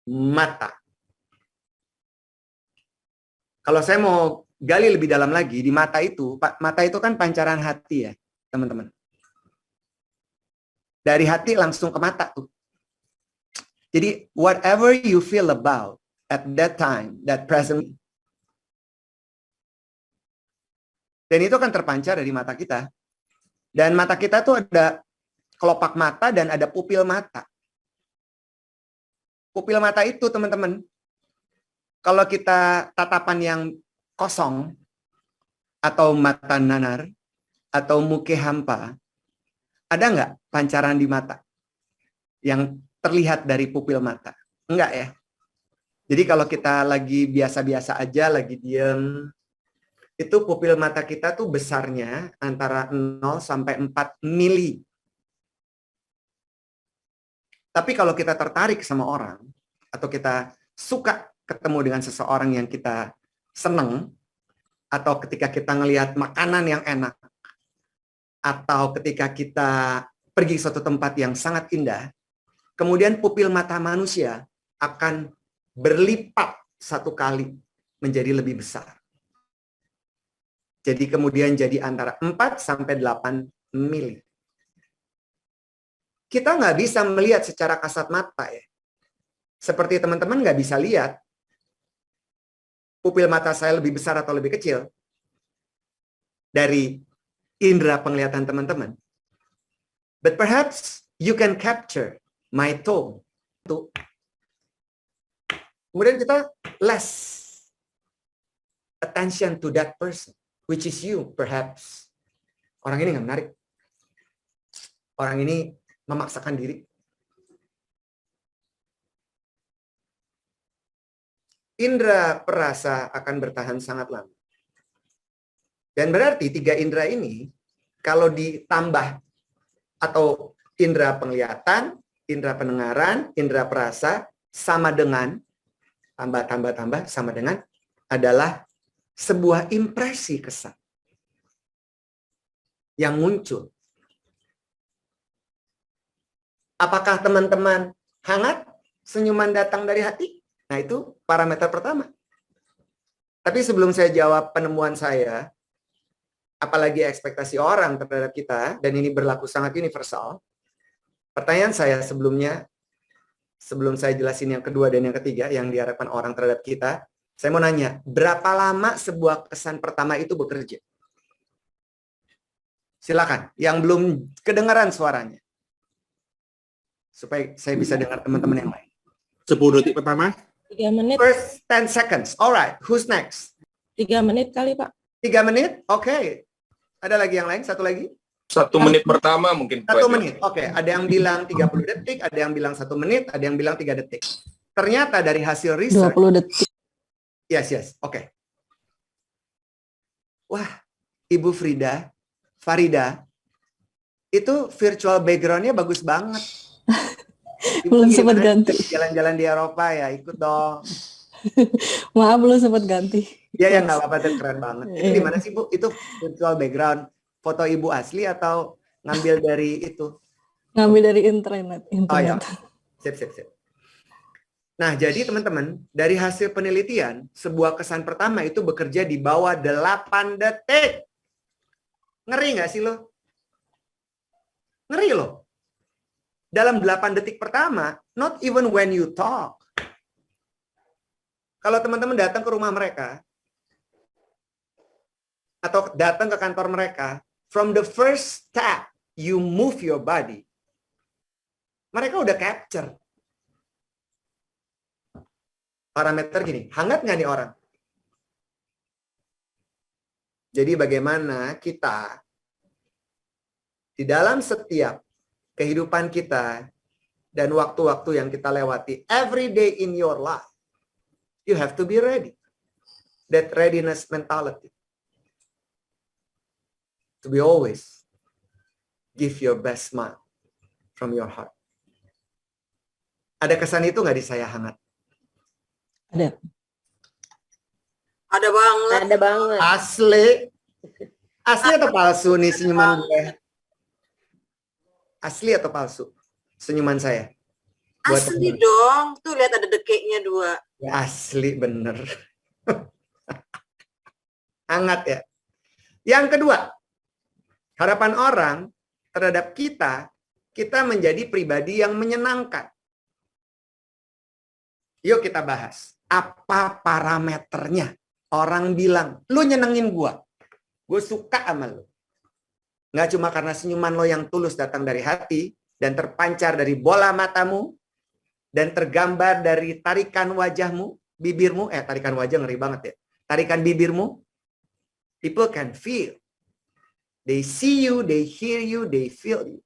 mata. Kalau saya mau gali lebih dalam lagi, di mata itu kan pancaran hati ya, teman-teman. Dari hati langsung ke mata tuh. Jadi, whatever you feel about at that time, that present, dan itu kan terpancar dari mata kita. Dan mata kita tuh ada kelopak mata dan ada pupil mata. Pupil mata itu, teman-teman, kalau kita tatapan yang kosong, atau mata nanar, atau muke hampa, ada nggak pancaran di mata yang terlihat dari pupil mata? Enggak ya? Jadi kalau kita lagi biasa-biasa aja, lagi diem, itu pupil mata kita tuh besarnya antara 0 sampai 4 mili. Tapi kalau kita tertarik sama orang, atau kita suka ketemu dengan seseorang yang kita seneng, atau ketika kita ngelihat makanan yang enak, atau ketika kita pergi ke suatu tempat yang sangat indah, kemudian pupil mata manusia akan berlipat 1 kali menjadi lebih besar. Jadi kemudian jadi antara 4 sampai 8 mili. Kita nggak bisa melihat secara kasat mata ya. Seperti teman-teman nggak bisa lihat pupil mata saya lebih besar atau lebih kecil dari indera penglihatan teman-teman. But perhaps you can capture my tone. Kemudian kita less attention to that person, which is you, perhaps. Orang ini nggak menarik. Orang ini memaksakan diri. Indera perasa akan bertahan sangat lama. Dan berarti 3 indera ini, kalau ditambah atau indera penglihatan, indera pendengaran, indera perasa, sama dengan, tambah, sama dengan, adalah sebuah impresi kesan yang muncul. Apakah teman-teman hangat? Senyuman datang dari hati? Nah, itu parameter pertama. Tapi sebelum saya jawab penemuan saya, apalagi ekspektasi orang terhadap kita, dan ini berlaku sangat universal, pertanyaan saya sebelumnya, sebelum saya jelasin yang kedua dan yang ketiga, yang diharapkan orang terhadap kita, saya mau nanya, berapa lama sebuah kesan pertama itu bekerja? Silakan, yang belum kedengaran suaranya. Supaya saya bisa dengar teman-teman yang lain. 10 detik pertama. 3 menit. First 10 seconds. Alright, who's next? 3 menit kali, Pak. 3 menit? Oke. Ada lagi yang lain? Satu lagi? 1 menit pertama mungkin. 1 menit. Oke. Ada yang bilang 30 detik, ada yang bilang 1 menit, ada yang bilang 3 detik. Ternyata dari hasil research. 20 detik. Yes. Oke. Wah, Ibu Farida, itu virtual background-nya bagus banget. Belum sempat ganti. Jalan-jalan di Eropa ya, ikut dong. Maaf, belum sempat ganti. Ya nggak apa-apa, itu keren banget. Itu di mana sih, Bu? Itu virtual background foto Ibu asli atau ngambil dari itu? Ngambil dari internet. Oh ya, sip. Nah, jadi teman-teman, dari hasil penelitian, sebuah kesan pertama itu bekerja di bawah 8 detik. Ngeri nggak sih lo? Ngeri loh. Dalam 8 detik pertama, not even when you talk. Kalau teman-teman datang ke rumah mereka, atau datang ke kantor mereka, from the first step, you move your body. Mereka udah capture. Parameter gini, hangat nggak nih orang? Jadi bagaimana kita, di dalam setiap kehidupan kita, dan waktu-waktu yang kita lewati, every day in your life, you have to be ready. That readiness mentality. To be always give your best smile from your heart. Ada kesan itu nggak di saya hangat? Ada. Ada banget. Ada banget. Asli. Asli atau palsu nih senyuman gue? Asli atau palsu senyuman saya? Buat Asli teman. dong. Tuh lihat ada dekeknya 2. Ya, asli bener. Hangat ya. Yang kedua, harapan orang terhadap kita menjadi pribadi yang menyenangkan. Yuk kita bahas. Apa parameternya? Orang bilang, lu nyenengin gua. Gue suka sama lu. Nggak cuma karena senyuman lo yang tulus datang dari hati dan terpancar dari bola matamu dan tergambar dari tarikan wajahmu, bibirmu, tarikan wajah ngeri banget ya. Tarikan bibirmu, people can feel. They see you, they hear you, they feel you.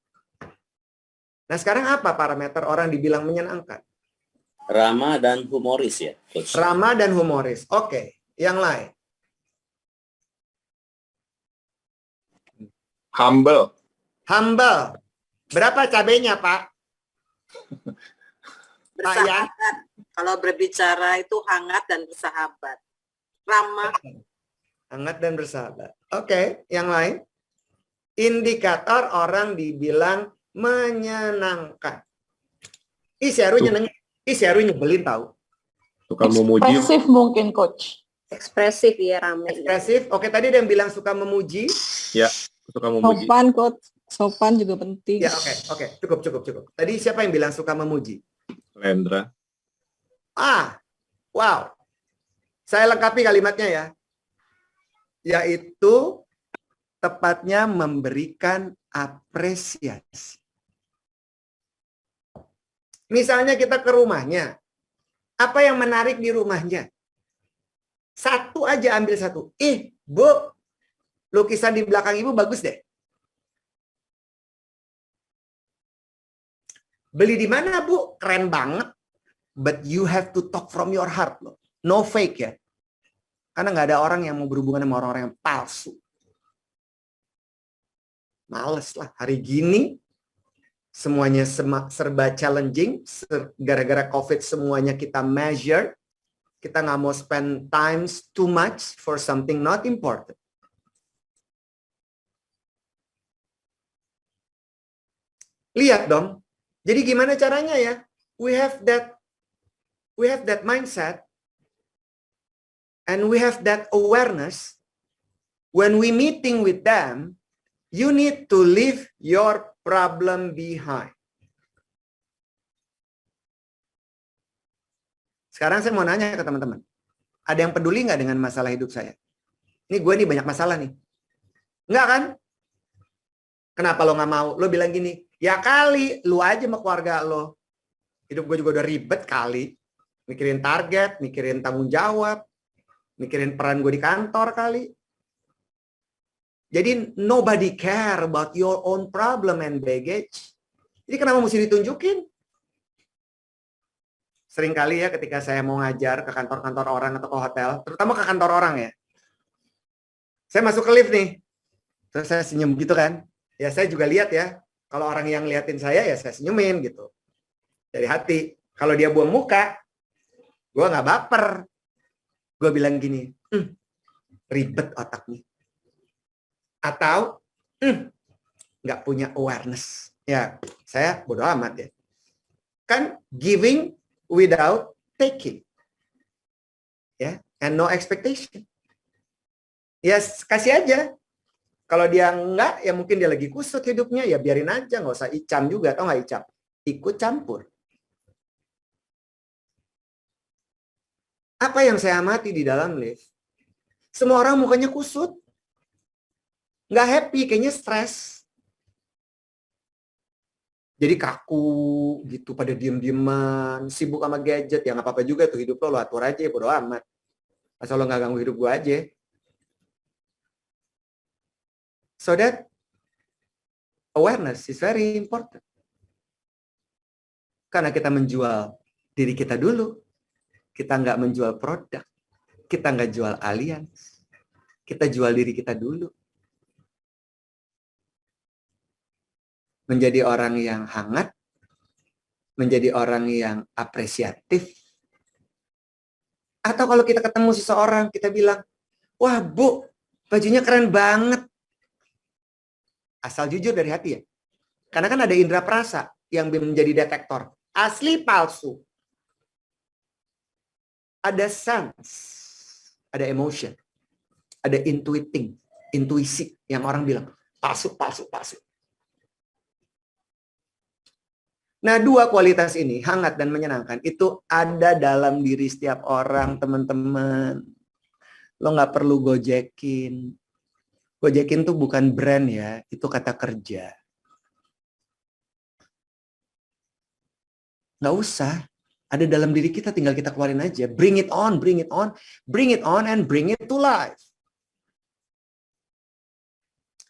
Nah sekarang apa parameter orang dibilang menyenangkan? Ramah dan humoris ya, Coach. Ramah dan humoris. Oke, yang lain. Humble. Humble. Berapa cabenya, Pak? Bersahabat. Kalau berbicara itu hangat dan bersahabat. Ramah. Hangat dan bersahabat. Oke, yang lain. Indikator orang dibilang menyenangkan. Si Heru nyenengin. Si Heru nyebelin tahu. Suka memuji. Ekspresif mungkin, Coach. Ekspresif ya, rame. Ekspresif. Oke, tadi ada yang bilang suka memuji. Ya, suka memuji. Sopan, Coach. Sopan juga penting. Ya, oke. Cukup. Tadi siapa yang bilang suka memuji? Lendra. Wow. Saya lengkapi kalimatnya ya. Yaitu tepatnya memberikan apresiasi. Misalnya kita ke rumahnya. Apa yang menarik di rumahnya? Satu aja, ambil satu. Bu, lukisan di belakang ibu bagus deh. Beli di mana, Bu? Keren banget. But you have to talk from your heart loh. No fake ya. Karena nggak ada orang yang mau berhubungan sama orang-orang yang palsu. Males lah. Hari gini semuanya serba challenging. Gara-gara COVID semuanya kita measure. Kita nggak mau spend times too much for something not important. Lihat dong. Jadi gimana caranya ya? We have that mindset and we have that awareness. When we meeting with them, you need to leave your problem behind. Sekarang saya mau nanya ke teman-teman. Ada yang peduli nggak dengan masalah hidup saya? Ini gue nih banyak masalah nih. Enggak kan? Kenapa lo nggak mau? Lo bilang gini, ya kali lu aja sama keluarga lo. Hidup gue juga udah ribet kali. Mikirin target, mikirin tanggung jawab, mikirin peran gue di kantor kali. Jadi nobody care about your own problem and baggage. Jadi kenapa mesti ditunjukin? Sering kali ya ketika saya mau ngajar ke kantor-kantor orang atau ke hotel, terutama ke kantor orang ya. Saya masuk ke lift nih. Terus saya senyum gitu kan. Ya saya juga lihat ya. Kalau orang yang liatin saya ya saya senyumin gitu. Dari hati. Kalau dia buang muka, gue nggak baper. Gue bilang gini, ribet otaknya. Atau nggak punya awareness. Ya, saya bodo amat ya. Kan giving without taking. Ya, and no expectation. Ya, kasih aja. Kalau dia enggak, ya mungkin dia lagi kusut hidupnya, ya biarin aja. Nggak usah icam juga, atau nggak icam. Ikut campur. Apa yang saya amati di dalam lift? Semua orang mukanya kusut. Nggak happy, kayaknya stres. Jadi kaku gitu, pada diem-dieman, sibuk sama gadget. Ya nggak apa-apa juga tuh hidup lo atur aja, bodo amat. Asal lo nggak ganggu hidup gue aja. So that awareness is very important. Karena kita menjual diri kita dulu. Kita nggak menjual produk. Kita nggak jual alians. Kita jual diri kita dulu. Menjadi orang yang hangat, menjadi orang yang apresiatif. Atau kalau kita ketemu seseorang, kita bilang, wah Bu, bajunya keren banget. Asal jujur dari hati ya. Karena kan ada indera perasa yang menjadi detektor. asli palsu. Ada sense, ada emotion, ada intuisi yang orang bilang palsu. Nah, dua kualitas ini, hangat dan menyenangkan, itu ada dalam diri setiap orang, teman-teman. Lo nggak perlu gojekin. Gojekin tuh bukan brand ya, itu kata kerja. Nggak usah. Ada dalam diri kita, tinggal kita keluarin aja. Bring it on, bring it on, bring it on, and bring it to life.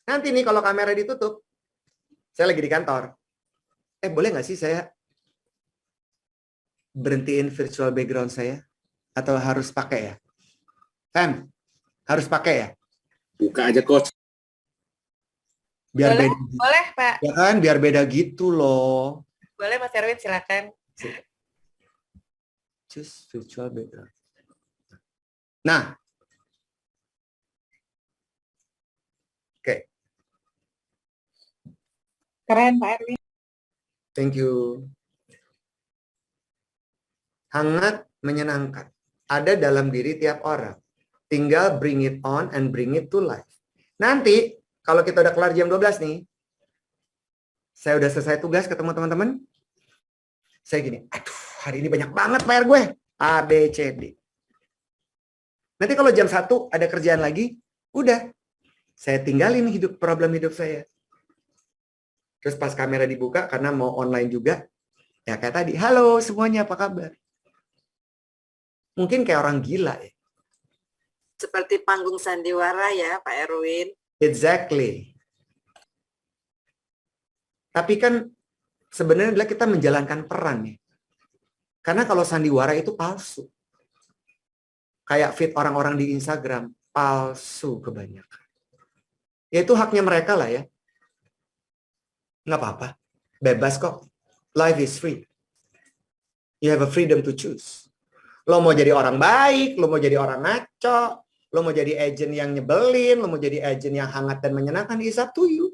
Nanti nih kalau kamera ditutup, saya lagi di kantor. Boleh nggak sih saya berhentiin virtual background saya? Atau harus pakai ya? Fam, harus pakai ya? Buka aja, Coach. Biar Boleh, beda. boleh Pak. Ya kan, biar beda gitu loh. Boleh Mas Erwin, silakan. Choose virtual background. Nah. Oke. Keren Pak Erwin. Thank you. Hangat, menyenangkan. Ada dalam diri tiap orang. Tinggal bring it on and bring it to life. Nanti, kalau kita udah kelar jam 12 nih, saya udah selesai tugas ketemu teman-teman, saya gini, aduh, hari ini banyak banget PR gue. A, B, C, D. Nanti kalau jam 1 ada kerjaan lagi, udah. Saya tinggalin problem hidup saya. Terus pas kamera dibuka, karena mau online juga, ya kayak tadi, halo semuanya, apa kabar? Mungkin kayak orang gila ya. Seperti panggung sandiwara ya Pak Erwin. Exactly. Tapi kan sebenarnya adalah kita menjalankan peran ya. Karena kalau sandiwara itu palsu. Kayak fit orang-orang di Instagram, palsu kebanyakan. Ya itu haknya mereka lah ya. Nggak apa-apa. Bebas kok. Life is free. You have a freedom to choose. Lo mau jadi orang baik, lo mau jadi orang ngaco, lo mau jadi agent yang nyebelin, lo mau jadi agent yang hangat dan menyenangkan, it's up to you.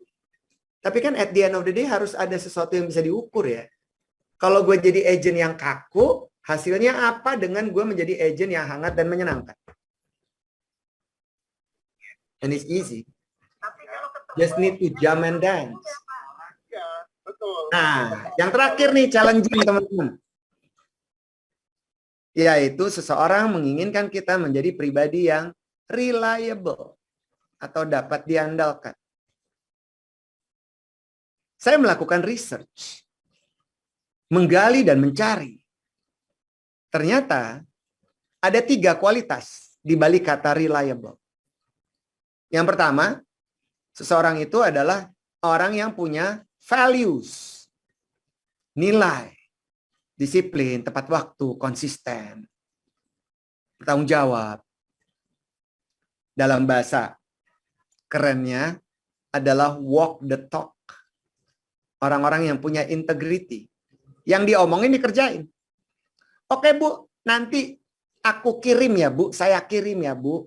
Tapi kan at the end of the day harus ada sesuatu yang bisa diukur ya. Kalau gue jadi agent yang kaku, hasilnya apa dengan gue menjadi agent yang hangat dan menyenangkan? And it's easy. Just need to jump and dance. Nah, yang terakhir nih challenging teman-teman. Yaitu seseorang menginginkan kita menjadi pribadi yang reliable atau dapat diandalkan. Saya melakukan research, menggali dan mencari. Ternyata ada 3 kualitas di balik kata reliable. Yang pertama, seseorang itu adalah orang yang punya values, nilai, disiplin, tepat waktu, konsisten, bertanggung jawab. Dalam bahasa kerennya adalah walk the talk. Orang-orang yang punya integrity. Yang diomongin dikerjain. Oke Bu, nanti aku kirim ya Bu, saya kirim ya Bu.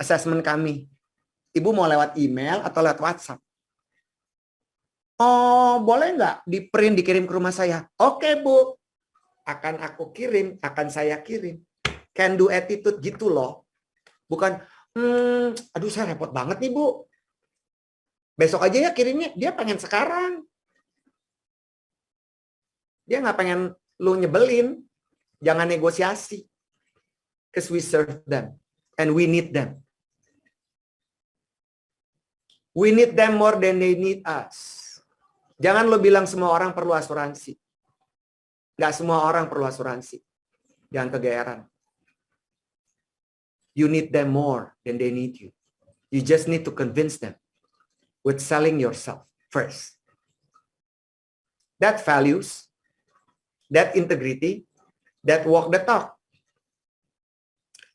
Assessment kami. Ibu mau lewat email atau lewat WhatsApp? Oh, boleh nggak di-print dikirim ke rumah saya? Oke, Bu. Akan aku kirim, akan saya kirim. Can do attitude gitu loh. Bukan, aduh saya repot banget nih, Bu. Besok aja ya kirimnya. Dia pengen sekarang. Dia nggak pengen lu nyebelin. Jangan negosiasi. Because we serve them. And we need them. We need them more than they need us. Jangan lo bilang semua orang perlu asuransi. Nggak semua orang perlu asuransi. Jangan kegeeran. You need them more than they need you. You just need to convince them with selling yourself first. That values, that integrity, that walk the talk.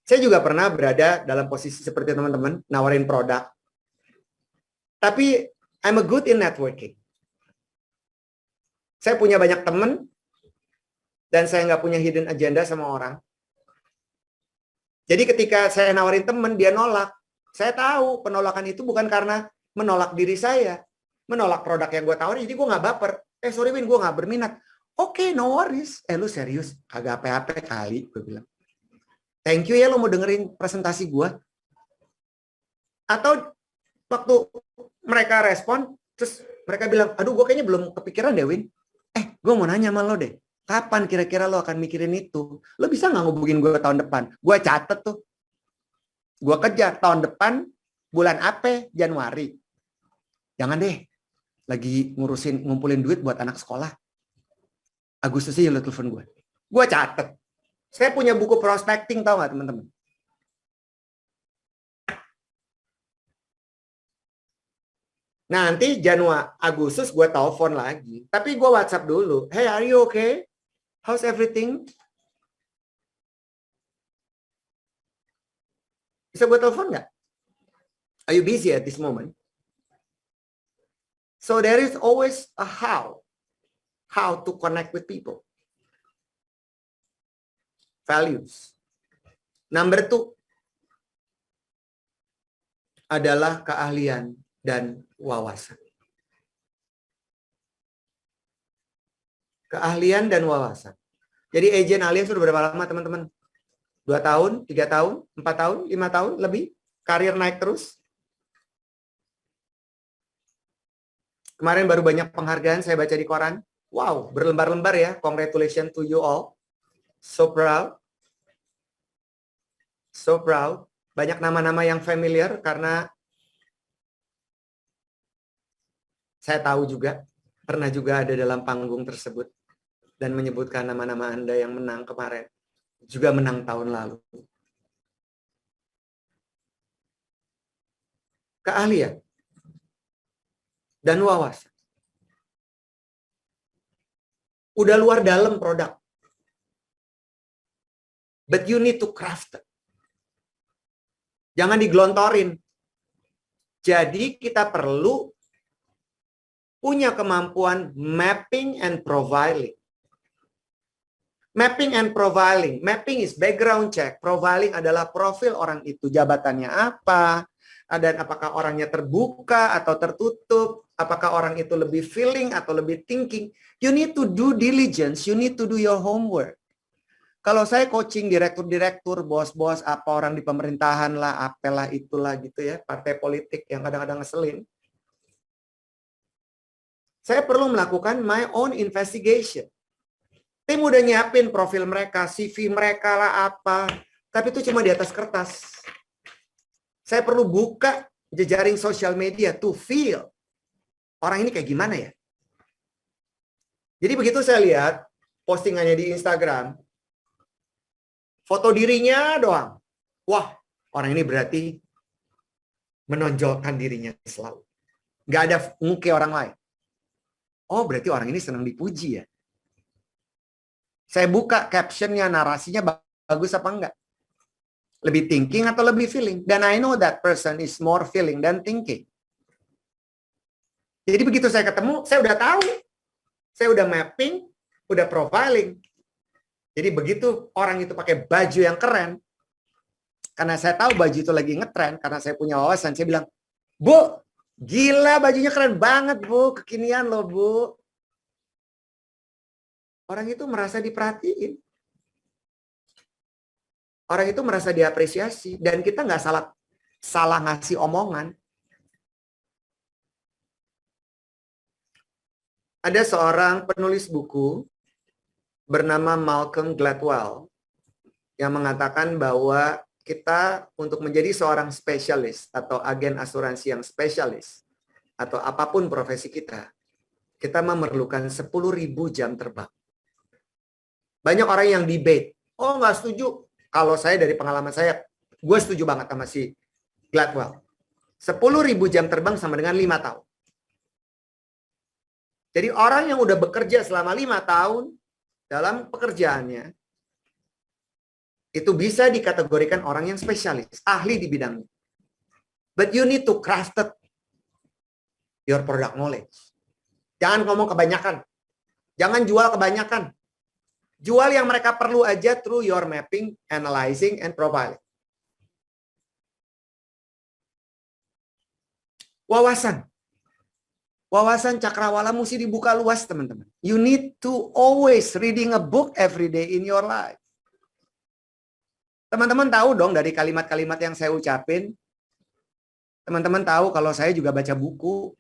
Saya juga pernah berada dalam posisi seperti teman-teman, nawarin produk. Tapi I'm a good in networking. Saya punya banyak teman, dan saya nggak punya hidden agenda sama orang. Jadi ketika saya nawarin teman, dia nolak. Saya tahu penolakan itu bukan karena menolak diri saya. Menolak produk yang gue tawarin, jadi gue nggak baper. Sorry Win, gue nggak berminat. Oke, no worries. Lu serius? Kagak apa-apa kali, gue bilang. Thank you ya lo mau dengerin presentasi gue. Atau waktu mereka respon, terus mereka bilang, aduh gue kayaknya belum kepikiran deh Win. Gue mau nanya sama lo deh. Kapan kira-kira lo akan mikirin itu? Lo bisa nggak ngubungin gue tahun depan? Gue catet tuh. Gue kejar tahun depan, bulan apa? Januari. Jangan deh. Lagi ngumpulin duit buat anak sekolah. Agustusnya lo telepon gue. Gue catet. Saya punya buku prospecting, tau nggak teman-teman? Nanti Januari, Agustus gue telepon lagi. Tapi gue WhatsApp dulu. Hey, are you okay? How's everything? Bisa gue telepon nggak? Are you busy at this moment? So there is always a how to connect with people. Values. Number 2 adalah keahlian dan wawasan. Keahlian dan wawasan. Jadi agent alien sudah berapa lama teman-teman? 2 tahun, 3 tahun, 4 tahun, 5 tahun lebih? Karir naik terus? Kemarin baru banyak penghargaan saya baca di koran. Wow, berlembar-lembar ya. Congratulations to you all. So proud. So proud. Banyak nama-nama yang familiar karena saya tahu juga, pernah juga ada dalam panggung tersebut dan menyebutkan nama-nama Anda yang menang kemarin. Juga menang tahun lalu. Keahlian dan wawasan. Udah luar dalam produk. But you need to craft it. Jangan digelontorin. Jadi kita perlu punya kemampuan mapping and profiling. Mapping and profiling. Mapping is background check. Profiling adalah profil orang itu. Jabatannya apa? Dan apakah orangnya terbuka atau tertutup? Apakah orang itu lebih feeling atau lebih thinking? You need to do diligence. You need to do your homework. Kalau saya coaching direktur-direktur, bos-bos, apa orang di pemerintahan lah, apalah itulah gitu ya, partai politik yang kadang-kadang ngeselin. Saya perlu melakukan my own investigation. Tim udah nyiapin profil mereka, CV mereka lah apa. Tapi itu cuma di atas kertas. Saya perlu buka jejaring sosial media to feel. Orang ini kayak gimana ya? Jadi begitu saya lihat postingannya di Instagram, foto dirinya doang. Wah, orang ini berarti menonjolkan dirinya selalu. Nggak ada muka orang lain. Oh, berarti orang ini senang dipuji ya. Saya buka captionnya, narasinya bagus apa enggak. Lebih thinking atau lebih feeling. Dan I know that person is more feeling than thinking. Jadi begitu saya ketemu, saya udah tahu. Saya udah mapping, udah profiling. Jadi begitu orang itu pakai baju yang keren, karena saya tahu baju itu lagi ngetren, karena saya punya wawasan, saya bilang, Bu, gila bajunya keren banget Bu, kekinian loh Bu. Orang itu merasa diperhatiin. Orang itu merasa diapresiasi. Dan kita nggak salah ngasih omongan. Ada seorang penulis buku bernama Malcolm Gladwell yang mengatakan bahwa kita untuk menjadi seorang spesialis atau agen asuransi yang spesialis atau apapun profesi kita memerlukan 10.000 jam terbang. Banyak orang yang debate, oh nggak setuju. Kalau saya dari pengalaman saya, gue setuju banget sama si Gladwell. 10.000 jam terbang sama dengan 5 tahun. Jadi orang yang udah bekerja selama 5 tahun dalam pekerjaannya, itu bisa dikategorikan orang yang spesialis, ahli di bidangnya. But you need to craft your product knowledge. Jangan ngomong kebanyakan. Jangan jual kebanyakan. Jual yang mereka perlu aja through your mapping, analyzing, and profiling. Wawasan. Wawasan cakrawala mesti dibuka luas, teman-teman. You need to always reading a book every day in your life. Teman-teman tahu dong dari kalimat-kalimat yang saya ucapin. Teman-teman tahu kalau saya juga baca buku.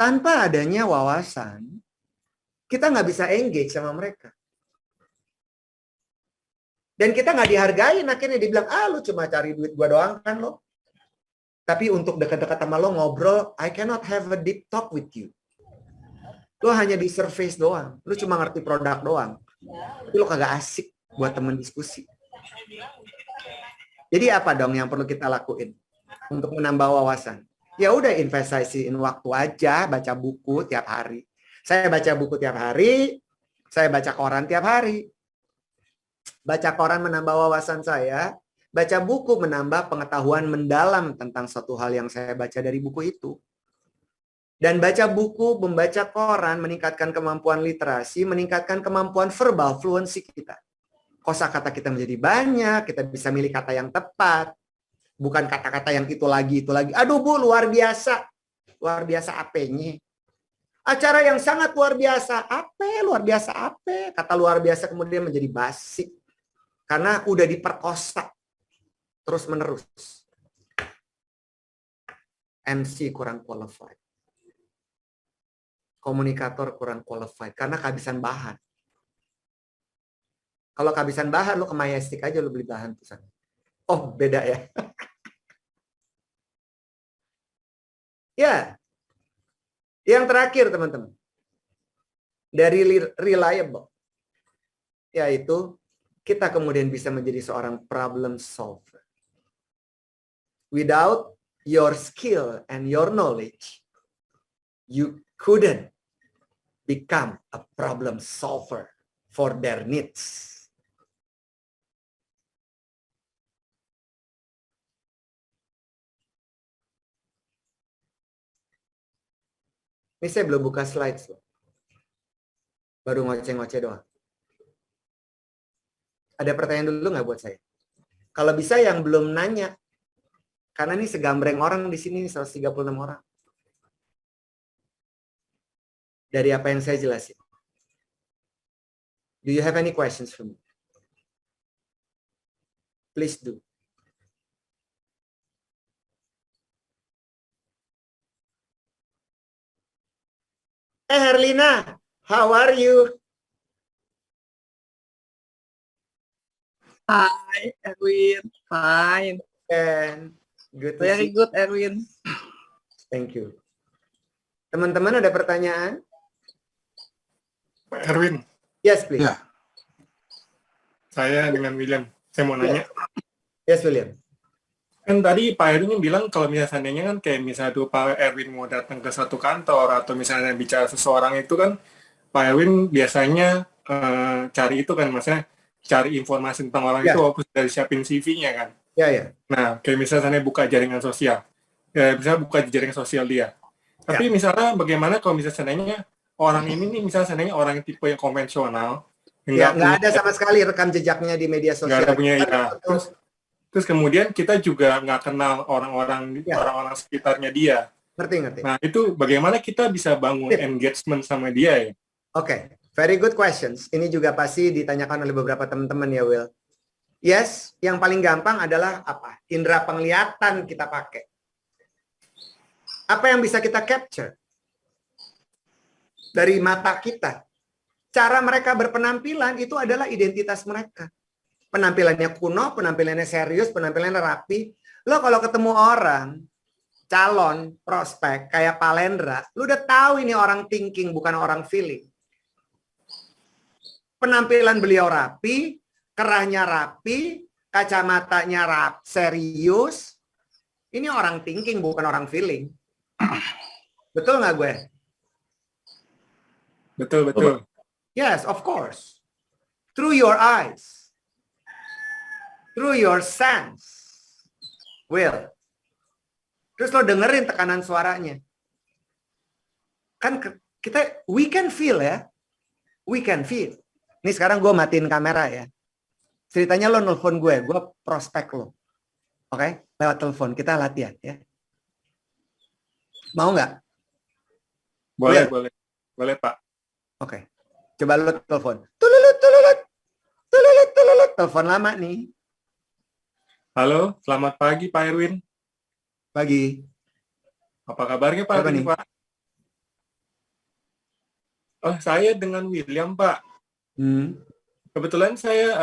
Tanpa adanya wawasan, kita nggak bisa engage sama mereka. Dan kita nggak dihargain, akhirnya dibilang, lu cuma cari duit gua doang kan lo. Tapi untuk dekat-dekat sama lo ngobrol, I cannot have a deep talk with you. Lo hanya di surface doang. Lo cuma ngerti produk doang. Tapi lo kagak asik buat temen diskusi. Jadi apa dong yang perlu kita lakuin untuk menambah wawasan? Ya udah investasiin waktu aja, baca buku tiap hari. Saya baca buku tiap hari, saya baca koran tiap hari. Baca koran menambah wawasan saya, baca buku menambah pengetahuan mendalam tentang suatu hal yang saya baca dari buku itu. Dan baca buku, membaca koran, meningkatkan kemampuan literasi, meningkatkan kemampuan verbal fluency kita. Kosakata kita menjadi banyak, kita bisa milih kata yang tepat. Bukan kata-kata yang itu lagi, itu lagi. Aduh Bu, luar biasa. Luar biasa apanya? Acara yang sangat luar biasa. Apa? Luar biasa apa? Kata luar biasa kemudian menjadi basi. Karena udah diperkosa. Terus menerus. MC kurang qualified. Komunikator kurang qualified. Karena kehabisan bahan. Kalau kehabisan bahan, lo ke Majestic aja lo beli bahan tuh sana. Oh, beda ya. Ya. Yang terakhir, teman-teman. Dari reliable. Yaitu, kita kemudian bisa menjadi seorang problem solver. Without your skill and your knowledge, you couldn't become a problem solver for their needs. Ini saya belum buka slides loh. Baru ngoceh-ngoceh doang. Ada pertanyaan dulu nggak buat saya? Kalau bisa yang belum nanya. Karena ini segambreng orang di sini, 136 orang. Dari apa yang saya jelasin. Do you have any questions for me? Please do. Herlina, how are you? Hi, Erwin. Fine. And good to Very see. good, Erwin. Thank you. Teman-teman ada pertanyaan? Pak Erwin, Yes, please. Ya. Saya dengan William. Saya mau nanya. Yes, William. Kan tadi Pak Erwin bilang kalau misalnya seandainya kan kayak misalnya tuh Pak Erwin mau datang ke satu kantor atau misalnya bicara seseorang itu kan Pak Erwin biasanya cari itu kan, maksudnya cari informasi tentang orang itu walaupun sudah disiapin CV-nya kan. Ya, ya. Nah, kayak misalnya buka jaringan sosial. Ya, misalnya buka jaringan sosial dia. Tapi misalnya bagaimana kalau misalnya seandainya orang ini nih misalnya seandainya orang yang tipe yang konvensional, Ya, nggak ada sama sekali rekam jejaknya di media sosial. nggak ada punya Kan ya. betul. Terus kemudian kita juga nggak kenal orang-orang orang-orang sekitarnya dia. Ngerti. Nah, itu bagaimana kita bisa bangun engagement sama dia ya? Oke, very good questions. Ini juga pasti ditanyakan oleh beberapa teman-teman ya, Will. Yes, yang paling gampang adalah apa? Indera penglihatan kita pakai. Apa yang bisa kita capture? Dari mata kita. Cara mereka berpenampilan itu adalah identitas mereka. Penampilannya kuno, penampilannya serius, penampilannya rapi. Lo kalau ketemu orang, calon, prospek, kayak Pak Lendra, lo udah tahu ini orang thinking, bukan orang feeling. Penampilan beliau rapi, kerahnya rapi, kacamatanya serius. Ini orang thinking, bukan orang feeling. Betul nggak gue? Betul. Yes, of course. Through your eyes. Through your sense. Will. Terus lo dengerin tekanan suaranya. Kan kita, we can feel ya. We can feel. Ini sekarang gue matiin kamera ya. Ceritanya lo nelfon gue prospek lo. Oke? Lewat telepon, kita latihan ya. Mau nggak? Boleh, Will? boleh. Boleh, Pak. Oke. Coba lu telepon. Tululut, tululut. Tululut, tululut. Telepon lama nih. Halo, selamat pagi Pak Erwin. Pagi. Apa kabarnya Pak Siapa hari ini, nih? Pak? Oh, saya dengan William, Pak. Hmm. Kebetulan saya,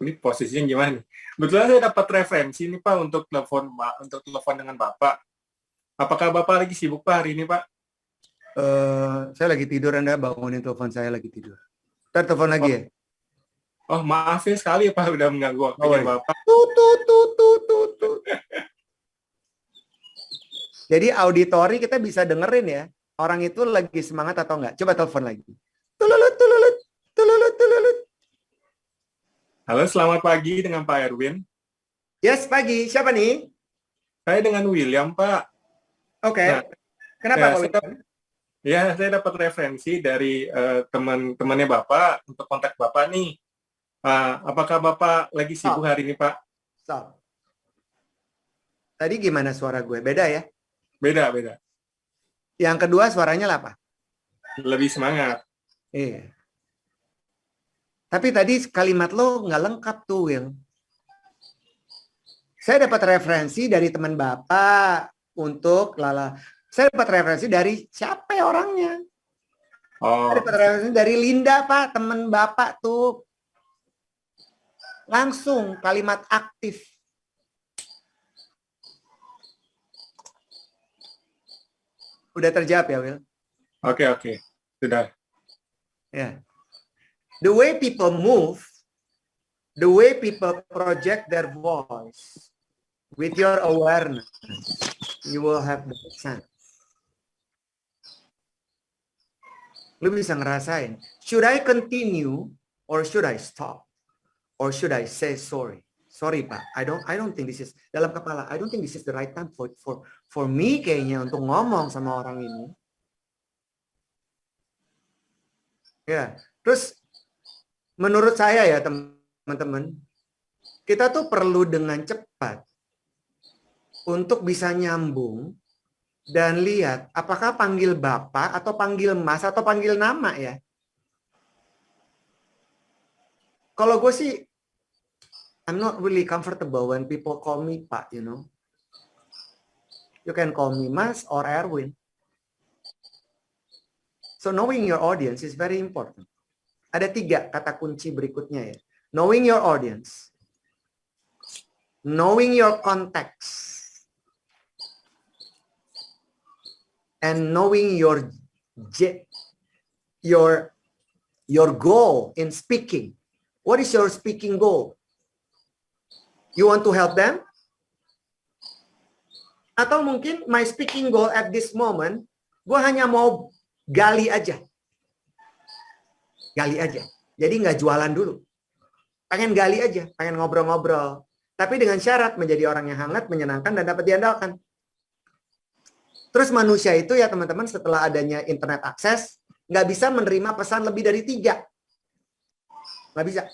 ini posisinya gimana nih? Kebetulan saya dapat referensi nih Pak untuk telepon dengan Bapak. Apakah Bapak lagi sibuk Pak hari ini, Pak? Saya lagi tidur, Anda bangunin telepon saya lagi tidur. Ntar telepon lagi ya? Oh, maaf ya sekali Pak udah mengganggu waktunya iya. Bapak. Tut, tut, tut, tut, tut, tut. Jadi auditori kita bisa dengerin ya. Orang itu lagi semangat atau enggak. Coba telepon lagi. Tululut, tululut, tululut, tululut. Halo, selamat pagi dengan Pak Erwin. Yes, pagi. Siapa nih? Saya dengan William, Pak. Oke. Nah, Kenapa ya, Pak saya William? Ya, saya dapat referensi dari teman-temannya Bapak untuk kontak Bapak nih. Apakah Bapak lagi sibuk hari ini, Pak? Stop. Tadi gimana suara gue? Beda ya? Beda, beda. Yang kedua suaranya lah apa? Lebih semangat. Iya. Tapi tadi kalimat lo nggak lengkap tuh, Will. Saya dapat referensi dari teman Bapak untuk lala. Saya dapat referensi dari siapa ya orangnya? Oh, Saya dapat referensi dari Linda, Pak, teman Bapak tuh. Langsung kalimat aktif. Udah terjawab ya, Will? oke. Sudah. Ya. The way people move, the way people project their voice, with your awareness, you will have the sense. Lu bisa ngerasain, should I continue or should I stop? Or should I say sorry? Sorry, Pak. I don't think this is dalam kepala. I don't think this is the right time for me kayaknya untuk ngomong sama orang ini. Ya, terus menurut saya ya teman-teman, kita tuh perlu dengan cepat untuk bisa nyambung dan lihat apakah panggil Bapak atau panggil Mas atau panggil nama ya. Kalau gue sih, I'm not really comfortable when people call me Pak, you know. You can call me Mas or Erwin. So knowing your audience is very important. Ada 3 kata kunci berikutnya ya. Knowing your audience. Knowing your context. And knowing your goal in speaking. What is your speaking goal? You want to help them? Atau mungkin my speaking goal at this moment, gue hanya mau gali aja. Gali aja. Jadi nggak jualan dulu. Pengen gali aja, pengen ngobrol-ngobrol. Tapi dengan syarat menjadi orang yang hangat, menyenangkan, dan dapat diandalkan. Terus manusia itu ya teman-teman setelah adanya internet akses, nggak bisa menerima pesan lebih dari 3. Nggak bisa.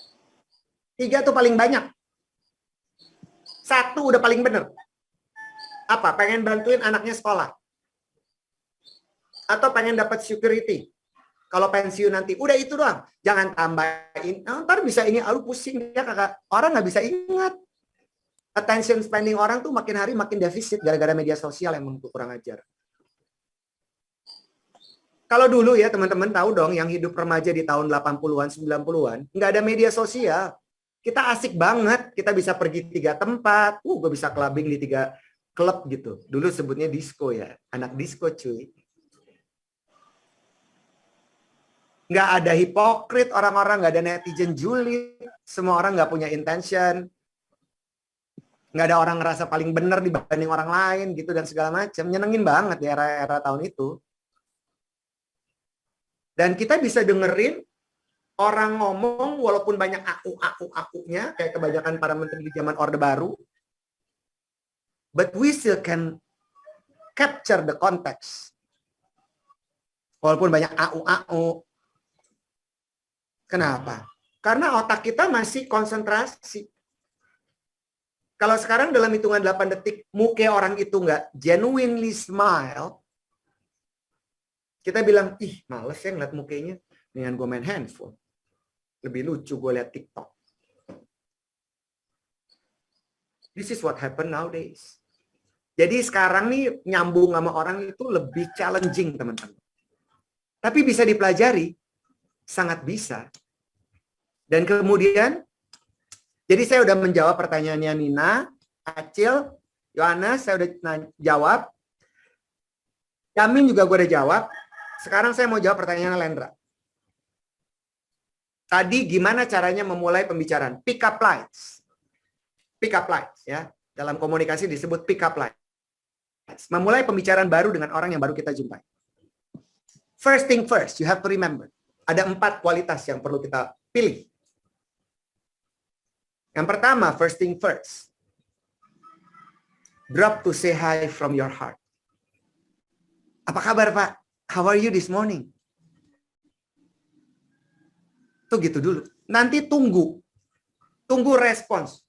3 tuh paling banyak. 1 udah paling bener. Apa? Pengen bantuin anaknya sekolah. Atau pengen dapat security. Kalau pensiun nanti, udah itu doang. Jangan tambahin. Nah, ntar bisa ini, aduh pusing ya kakak. Orang nggak bisa ingat. Attention spending orang tuh makin hari makin defisit gara-gara media sosial yang kurang ajar. Kalau dulu ya teman-teman tahu dong yang hidup remaja di tahun 80-an, 90-an, nggak ada media sosial. Kita asik banget. Kita bisa pergi 3 tempat. Gue bisa clubbing di 3 klub gitu. Dulu sebutnya disco ya. Anak disco cuy. Nggak ada hipokrit orang-orang, nggak ada netizen julid, semua orang nggak punya intention, nggak ada orang ngerasa paling benar dibanding orang lain gitu dan segala macam. Nyenengin banget ya era-era tahun itu. Dan kita bisa dengerin orang ngomong walaupun banyak aku-nya kayak kebanyakan para menteri di zaman Orde Baru, but we still can capture the context. Walaupun banyak aku. Kenapa? Karena otak kita masih konsentrasi. Kalau sekarang dalam hitungan 8 detik, muka orang itu nggak genuinely smile, kita bilang, ih males ya ngeliat mukanya, dengan gue main handphone. Lebih lucu gue liat TikTok. This is what happen nowadays. Jadi sekarang nih nyambung sama orang itu lebih challenging, teman-teman. Tapi bisa dipelajari, sangat bisa. Dan kemudian, jadi saya udah menjawab pertanyaannya Nina, Acil, Yohanes, saya udah jawab. Yamin juga gue udah jawab. Sekarang saya mau jawab pertanyaan Lendra. Tadi gimana caranya memulai pembicaraan? Pick up lines. Pick up lines, ya. Dalam komunikasi disebut pick up lines. Memulai pembicaraan baru dengan orang yang baru kita jumpai. First thing first, you have to remember. Ada 4 kualitas yang perlu kita pilih. Yang pertama, first thing first. Drop to say hi from your heart. Apa kabar, Pak? How are you this morning? Tuh gitu dulu. Nanti tunggu. Tunggu respons.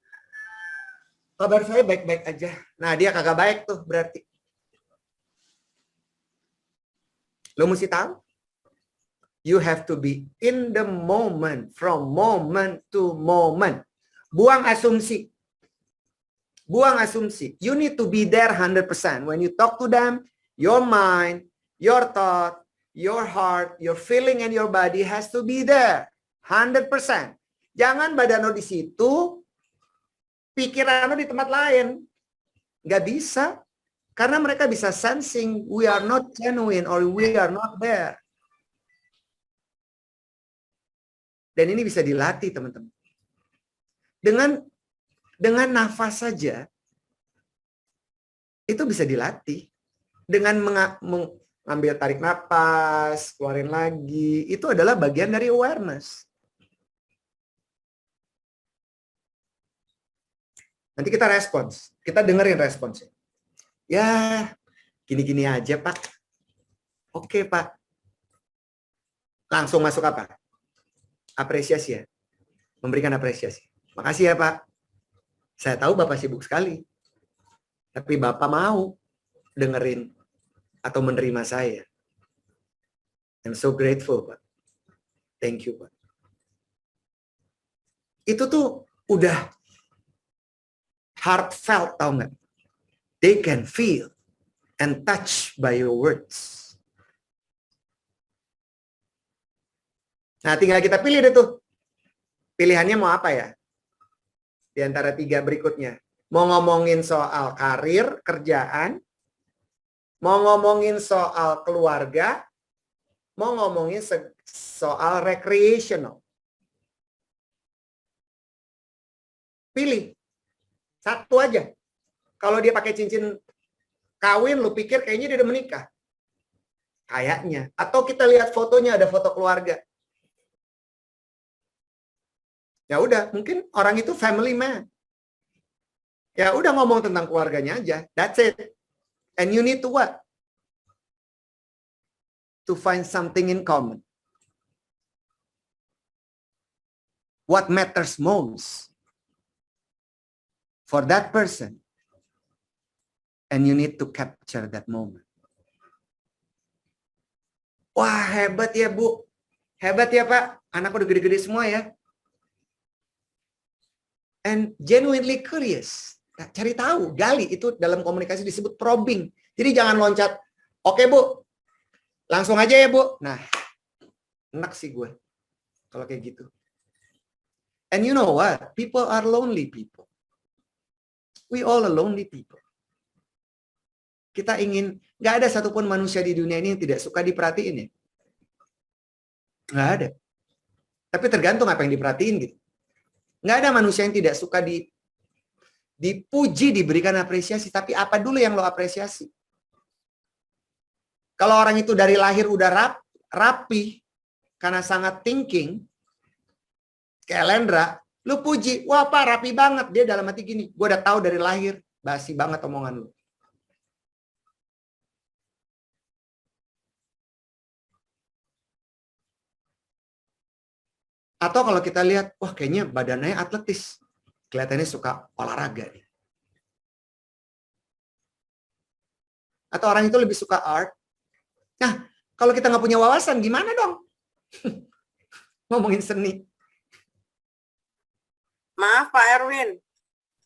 Kabar saya baik-baik aja. Nah, dia kagak baik tuh berarti. Lo mesti tahu. You have to be in the moment, from moment to moment. Buang asumsi. Buang asumsi. You need to be there 100%. When you talk to them, your mind, your thought, your heart, your feeling, and your body has to be there. 100%. Jangan badan lo di situ, pikiran lo di tempat lain. Nggak bisa. Karena mereka bisa sensing we are not genuine or we are not there. Dan ini bisa dilatih, teman-teman. Dengan nafas saja, itu bisa dilatih. Dengan mengambil tarik napas, keluarin lagi, itu adalah bagian dari awareness. Nanti kita respons, kita dengerin responsnya. Ya, gini-gini aja, Pak. Oke, Pak. Langsung masuk apa? Apresiasi ya. Memberikan apresiasi. Makasih ya, Pak. Saya tahu Bapak sibuk sekali. Tapi Bapak mau dengerin atau menerima saya. I'm so grateful, Pak. Thank you, Pak. Itu tuh udah heartfelt, tau nggak? They can feel and touch by your words. Nah, tinggal kita pilih deh tuh. Pilihannya mau apa ya? Di antara 3 berikutnya. Mau ngomongin soal karir, kerjaan, mau ngomongin soal keluarga, mau ngomongin soal recreational. Pilih. Satu aja. Kalau dia pakai cincin kawin, lu pikir kayaknya dia udah menikah. Kayaknya. Atau kita lihat fotonya, ada foto keluarga. Ya udah, mungkin orang itu family man. Ya udah ngomong tentang keluarganya aja. That's it. And you need to what? To find something in common. What matters most for that person. And you need to capture that moment. Wah, hebat ya, Bu. Hebat ya, Pak. Anak udah gede-gede semua ya. And genuinely curious. Nah, cari tahu, gali. Itu dalam komunikasi disebut probing. Jadi jangan loncat. Oke, Bu. Langsung aja ya, Bu. Nah, enak sih gue. Kalau kayak gitu. And you know what? People are lonely people. We all are lonely people. Kita ingin, nggak ada satupun manusia di dunia ini yang tidak suka diperhatiin ya. Nggak ada. Tapi tergantung apa yang diperhatiin gitu. Nggak ada manusia yang tidak suka dipuji, diberikan apresiasi. Tapi apa dulu yang lo apresiasi? Kalau orang itu dari lahir udah rapi, karena sangat thinking, kayak Lendra, lu puji, wah Pak rapi banget. Dia dalam hati gini, gue udah tahu dari lahir, basi banget omongan lu. Atau kalau kita lihat, wah kayaknya badannya atletis. Kelihatannya suka olahraga nih. Atau orang itu lebih suka art? Nah, kalau kita nggak punya wawasan, gimana dong? Ngomongin seni. Maaf Pak Erwin,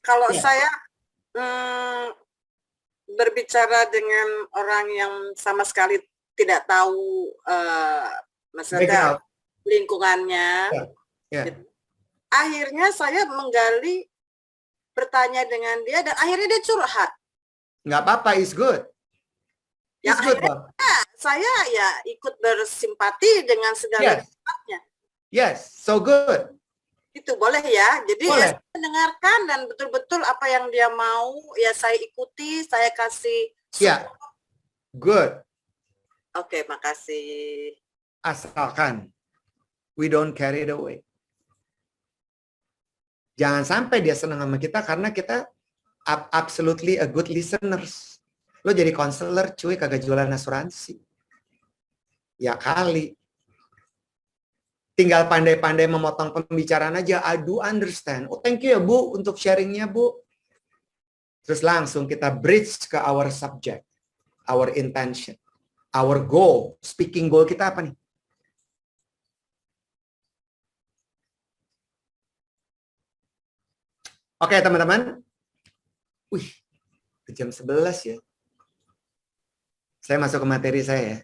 kalau Ya. saya berbicara dengan orang yang sama sekali tidak tahu maksudnya Background. lingkungannya, Ya. akhirnya saya menggali, bertanya dengan dia, dan akhirnya dia curhat. Nggak apa-apa, is good. Ya, Is good, akhirnya Bang. saya ya ikut bersimpati dengan segala Yes. sifatnya. Yes, so good. Itu boleh ya. Jadi Boleh. ya, saya dengarkan dan betul-betul apa yang dia mau ya saya ikuti, saya kasih Ya, support. good. Oke, makasih. Asalkan we don't carry it away. Jangan sampai dia senang sama kita karena kita absolutely a good listeners. Lo jadi konselor cuy, kagak jualan asuransi. Ya kali. Tinggal pandai-pandai memotong pembicaraan aja. I do understand. Oh, thank you ya Bu untuk sharingnya Bu. Terus langsung kita bridge ke our subject, our intention, our goal. Speaking goal kita apa nih? Oke teman-teman. Wih, jam 11 ya. Saya masuk ke materi saya ya.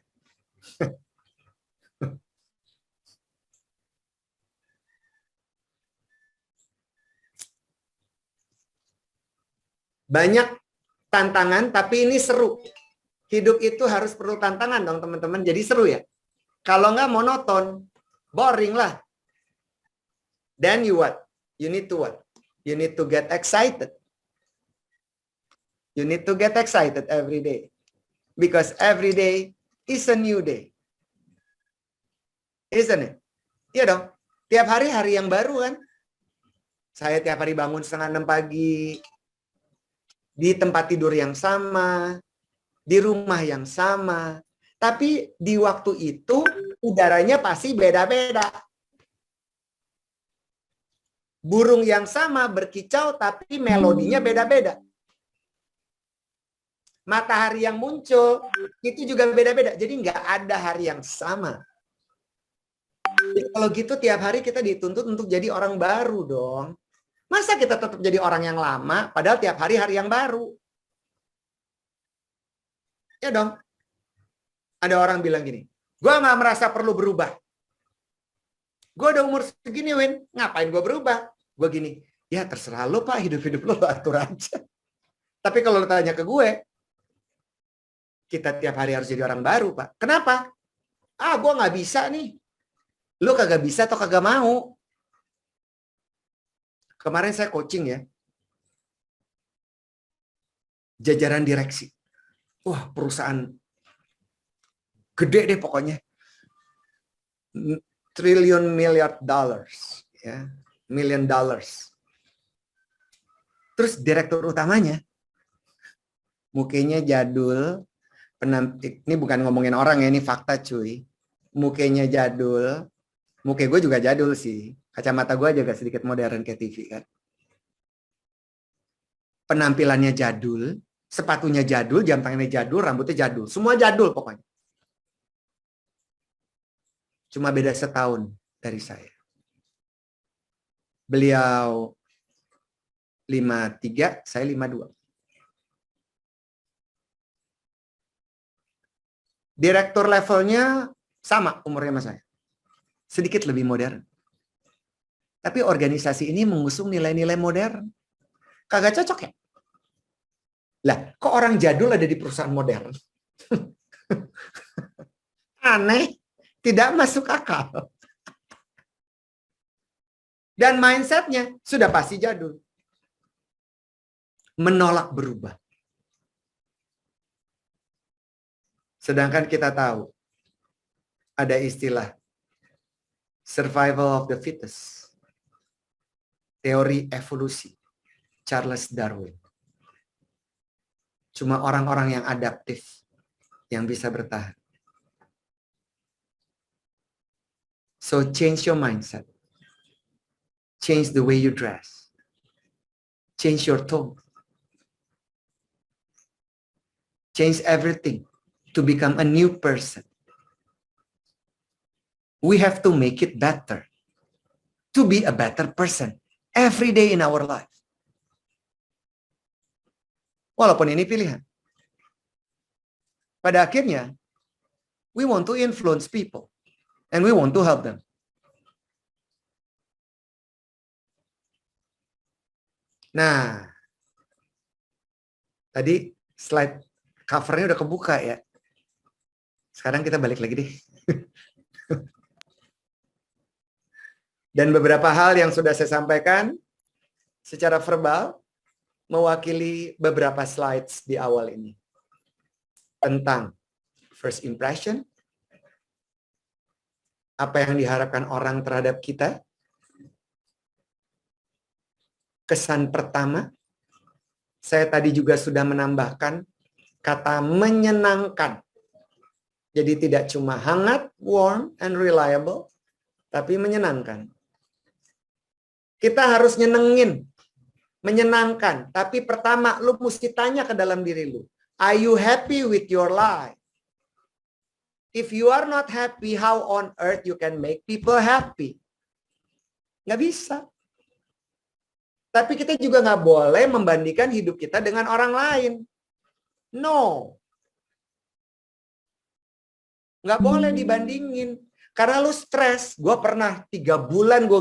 Banyak tantangan, tapi ini seru. Hidup itu harus perlu tantangan dong teman-teman. Jadi seru ya. Kalau nggak monoton, boring lah. Then you what? You need to what? You need to get excited. You need to get excited every day. Because every day is a new day. Isn't it? Iya dong. Tiap hari hari yang baru kan. Saya tiap hari bangun 5:30 pagi. Di tempat tidur yang sama, di rumah yang sama. Tapi di waktu itu udaranya pasti beda-beda. Burung yang sama berkicau tapi melodinya beda-beda. Matahari yang muncul itu juga beda-beda. Jadi nggak ada hari yang sama. Jadi kalau gitu tiap hari kita dituntut untuk jadi orang baru dong. Masa kita tetap jadi orang yang lama, padahal tiap hari hari yang baru? Ya dong. Ada orang bilang gini, gue nggak merasa perlu berubah. Gue udah umur segini, Win. Ngapain gue berubah? Gue gini, ya terserah lo Pak, hidup-hidup lo atur aja. Tapi kalau lo tanya ke gue, kita tiap hari harus jadi orang baru, Pak. Kenapa? Gue nggak bisa nih. Lo kagak bisa atau kagak mau? Kemarin saya coaching ya. Jajaran direksi. Wah, perusahaan gede deh pokoknya. Triliun miliar dollars. Ya. $1 million. Terus direktur utamanya. Mukanya jadul. Ini bukan ngomongin orang ya, ini fakta cuy. Mukanya jadul. Muka gue juga jadul sih. Kacamata gue juga sedikit modern kayak TV kan. Penampilannya jadul, sepatunya jadul, jam tangannya jadul, rambutnya jadul. Semua jadul pokoknya. Cuma beda setahun dari saya. Beliau 53, saya 52. Direktur levelnya sama umurnya sama saya. Sedikit lebih modern. Tapi organisasi ini mengusung nilai-nilai modern. Kagak cocok ya? Lah, kok orang jadul ada di perusahaan modern? Aneh, tidak masuk akal. Dan mindsetnya sudah pasti jadul. Menolak berubah. Sedangkan kita tahu, ada istilah survival of the fittest. Teori evolusi. Charles Darwin. Cuma orang-orang yang adaptif yang bisa bertahan. So change your mindset. Change the way you dress. Change your tone. change everything to become a new person. We have to make it better. To be a better person every day in our life. Walaupun ini pilihan. Pada akhirnya, we want to influence people. And we want to help them. Nah, tadi slide covernya udah kebuka ya. Sekarang kita balik lagi deh. Dan beberapa hal yang sudah saya sampaikan secara verbal mewakili beberapa slides di awal ini. Tentang first impression, apa yang diharapkan orang terhadap kita, kesan pertama, saya tadi juga sudah menambahkan kata menyenangkan. Jadi tidak cuma hangat, warm, and reliable, tapi menyenangkan. Kita harus nyenengin, menyenangkan. Tapi pertama, lu mesti tanya ke dalam diri lu. Are you happy with your life? If you are not happy, how on earth you can make people happy? Nggak bisa. Tapi kita juga nggak boleh membandingkan hidup kita dengan orang lain. No. Nggak boleh dibandingin. Karena lu stres. Gue pernah 3 bulan gue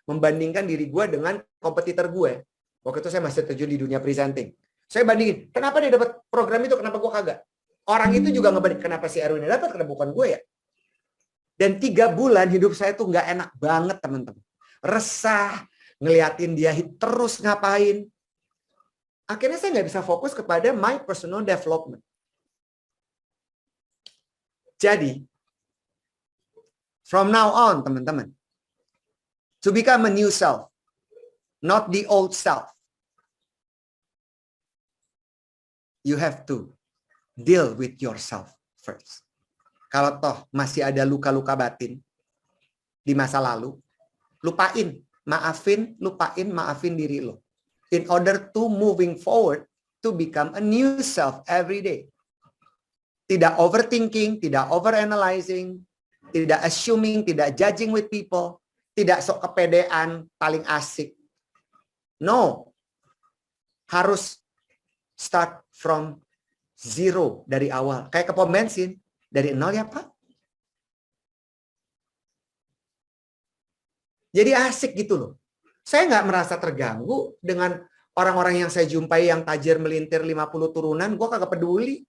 membandingkan diri gue dengan kompetitor gue. Waktu itu saya masih terjun di dunia presenting. Saya bandingin, kenapa dia dapat program itu, kenapa gue kagak? Orang itu juga ngebanding, kenapa si Erwin dapat, kenapa bukan gue ya? Dan 3 bulan hidup saya tuh nggak enak banget teman-teman. Resah, ngeliatin dia terus ngapain. Akhirnya saya nggak bisa fokus kepada my personal development. Jadi, from now on teman-teman, to become a new self, not the old self, you have to deal with yourself first. Kalau toh masih ada luka-luka batin di masa lalu, lupain, maafin diri lo. In order to moving forward to become a new self every day. Tidak overthinking, tidak overanalyzing, tidak assuming, tidak judging with people, tidak sok kepedean, paling asik. No. Harus start from zero dari awal. Kayak ke pom bensin. Dari nol ya Pak. Jadi asik gitu loh. Saya nggak merasa terganggu dengan orang-orang yang saya jumpai yang tajir melintir 50 turunan. Gue kagak peduli.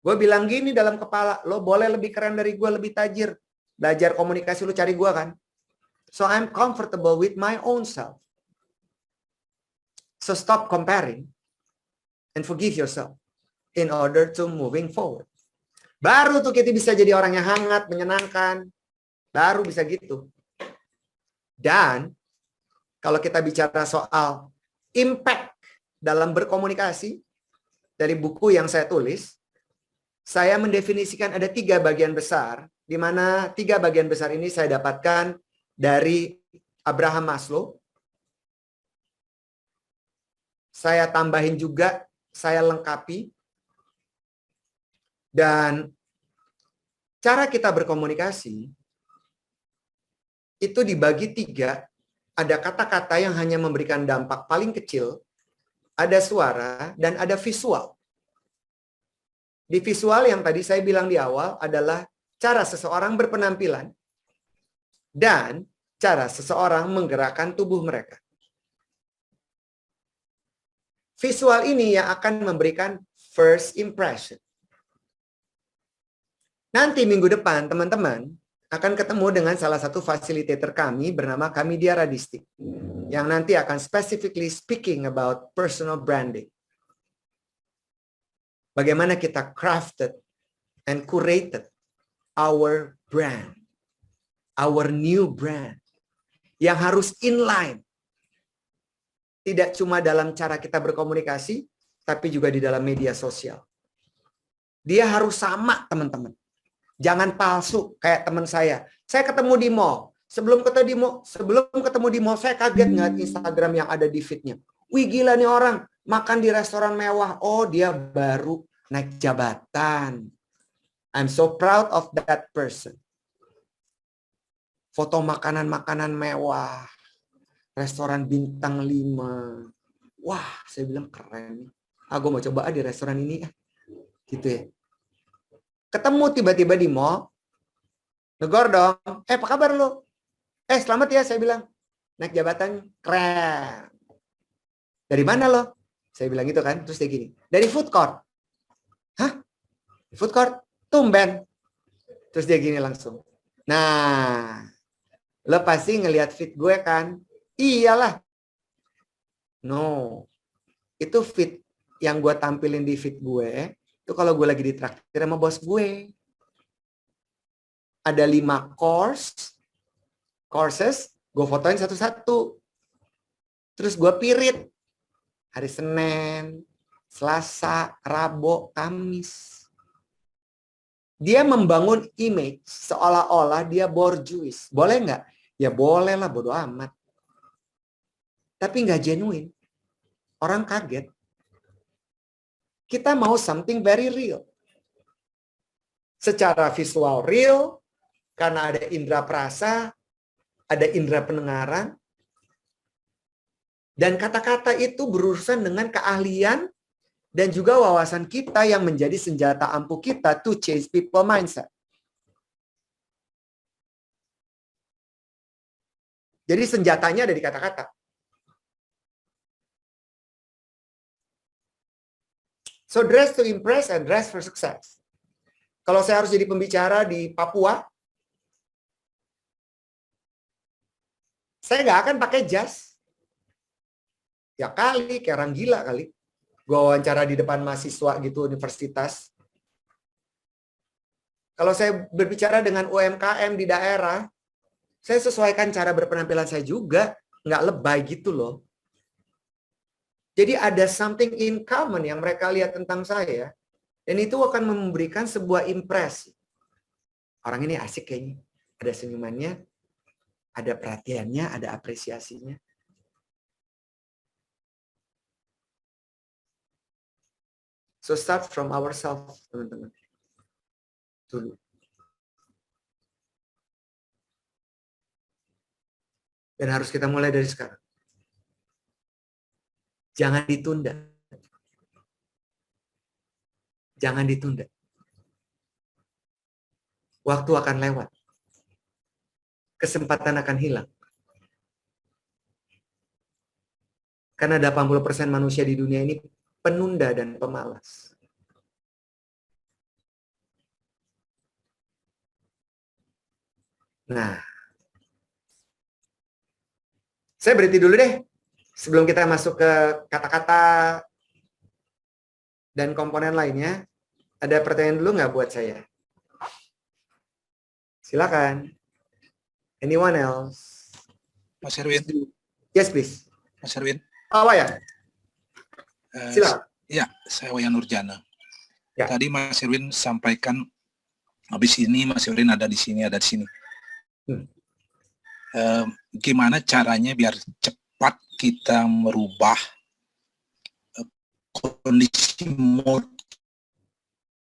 Gue bilang gini dalam kepala. Lo boleh lebih keren dari gue, lebih tajir. Belajar komunikasi lo cari gue kan. So I'm comfortable with my own self. So stop comparing. And forgive yourself in order to moving forward. Baru tuh kita bisa jadi orang yang hangat, menyenangkan. Baru bisa gitu. Dan kalau kita bicara soal impact dalam berkomunikasi, dari buku yang saya tulis, saya mendefinisikan ada 3 bagian besar, di mana 3 bagian besar ini saya dapatkan dari Abraham Maslow. Saya tambahin juga, saya lengkapi. Dan cara kita berkomunikasi itu dibagi 3. Ada kata-kata yang hanya memberikan dampak paling kecil, ada suara, dan ada visual. Di visual yang tadi saya bilang di awal adalah cara seseorang berpenampilan dan cara seseorang menggerakkan tubuh mereka. Visual ini yang akan memberikan first impression. Nanti minggu depan teman-teman akan ketemu dengan salah satu fasilitator kami bernama Kamidia Radisti. Yang nanti akan specifically speaking about personal branding. Bagaimana kita crafted and curated our brand. Our new brand. Yang harus inline. Tidak cuma dalam cara kita berkomunikasi, tapi juga di dalam media sosial. Dia harus sama, teman-teman. Jangan palsu kayak teman saya. Saya ketemu di mall. Sebelum ketemu di mall, saya kaget ngeliat Instagram yang ada di feed-nya. Wih gila nih orang, Makan di restoran mewah. Oh, dia baru naik jabatan. I'm so proud of that person. Foto makanan-makanan mewah. Restoran bintang 5. Wah, saya bilang keren. Gue mau coba di restoran ini. Gitu ya. Ketemu tiba-tiba di mall. Negor dong. Apa kabar lo? Selamat ya, saya bilang. Naik jabatan, keren. Dari mana lo? Saya bilang gitu kan. Terus dia gini. Dari food court. Hah? Food court? Tumben. Terus dia gini langsung. Nah, lo pasti ngelihat feed gue kan? Iyalah. No. Itu feed yang gue tampilin di feed gue. Itu kalau gue lagi ditraktir sama bos gue. Ada 5 courses. Gue fotoin satu-satu. Terus gue pirit. Hari Senin, Selasa, Rabu, Kamis. Dia membangun image seolah-olah dia borjuis. Boleh nggak? Ya boleh lah, bodo amat. Tapi nggak genuine. Orang kaget. Kita mau something very real. Secara visual real, karena ada indera perasa, ada indera pendengaran, dan kata-kata itu berurusan dengan keahlian dan juga wawasan kita yang menjadi senjata ampuh kita to change people mindset. Jadi senjatanya ada di kata-kata. So dress to impress and dress for success. Kalau saya harus jadi pembicara di Papua, saya nggak akan pakai jas. Ya kali, kayak orang gila kali. Gue wawancara di depan mahasiswa gitu, universitas. Kalau saya berbicara dengan UMKM di daerah, saya sesuaikan cara berpenampilan saya juga. Nggak lebay gitu loh. Jadi ada something in common yang mereka lihat tentang saya. Dan itu akan memberikan sebuah impresi. Orang ini asik kayaknya. Ada senyumannya, ada perhatiannya, ada apresiasinya. So start from ourselves, teman-teman. Dulu. Dan harus kita mulai dari sekarang. Jangan ditunda. Jangan ditunda. Waktu akan lewat. Kesempatan akan hilang. Karena 80% manusia di dunia ini penunda dan pemalas. Nah, saya berhenti dulu deh. Sebelum kita masuk ke kata-kata dan komponen lainnya, ada pertanyaan dulu nggak buat saya? Silakan. Anyone else? Mas Erwin, Yes, please. Mas Erwin. Apa ya? Silakan. Ya, saya Wayan Nurjana. Ya. Tadi Mas Erwin sampaikan, habis ini Mas Erwin ada di sini, ada di sini. Gimana caranya biar cepat kita merubah kondisi mood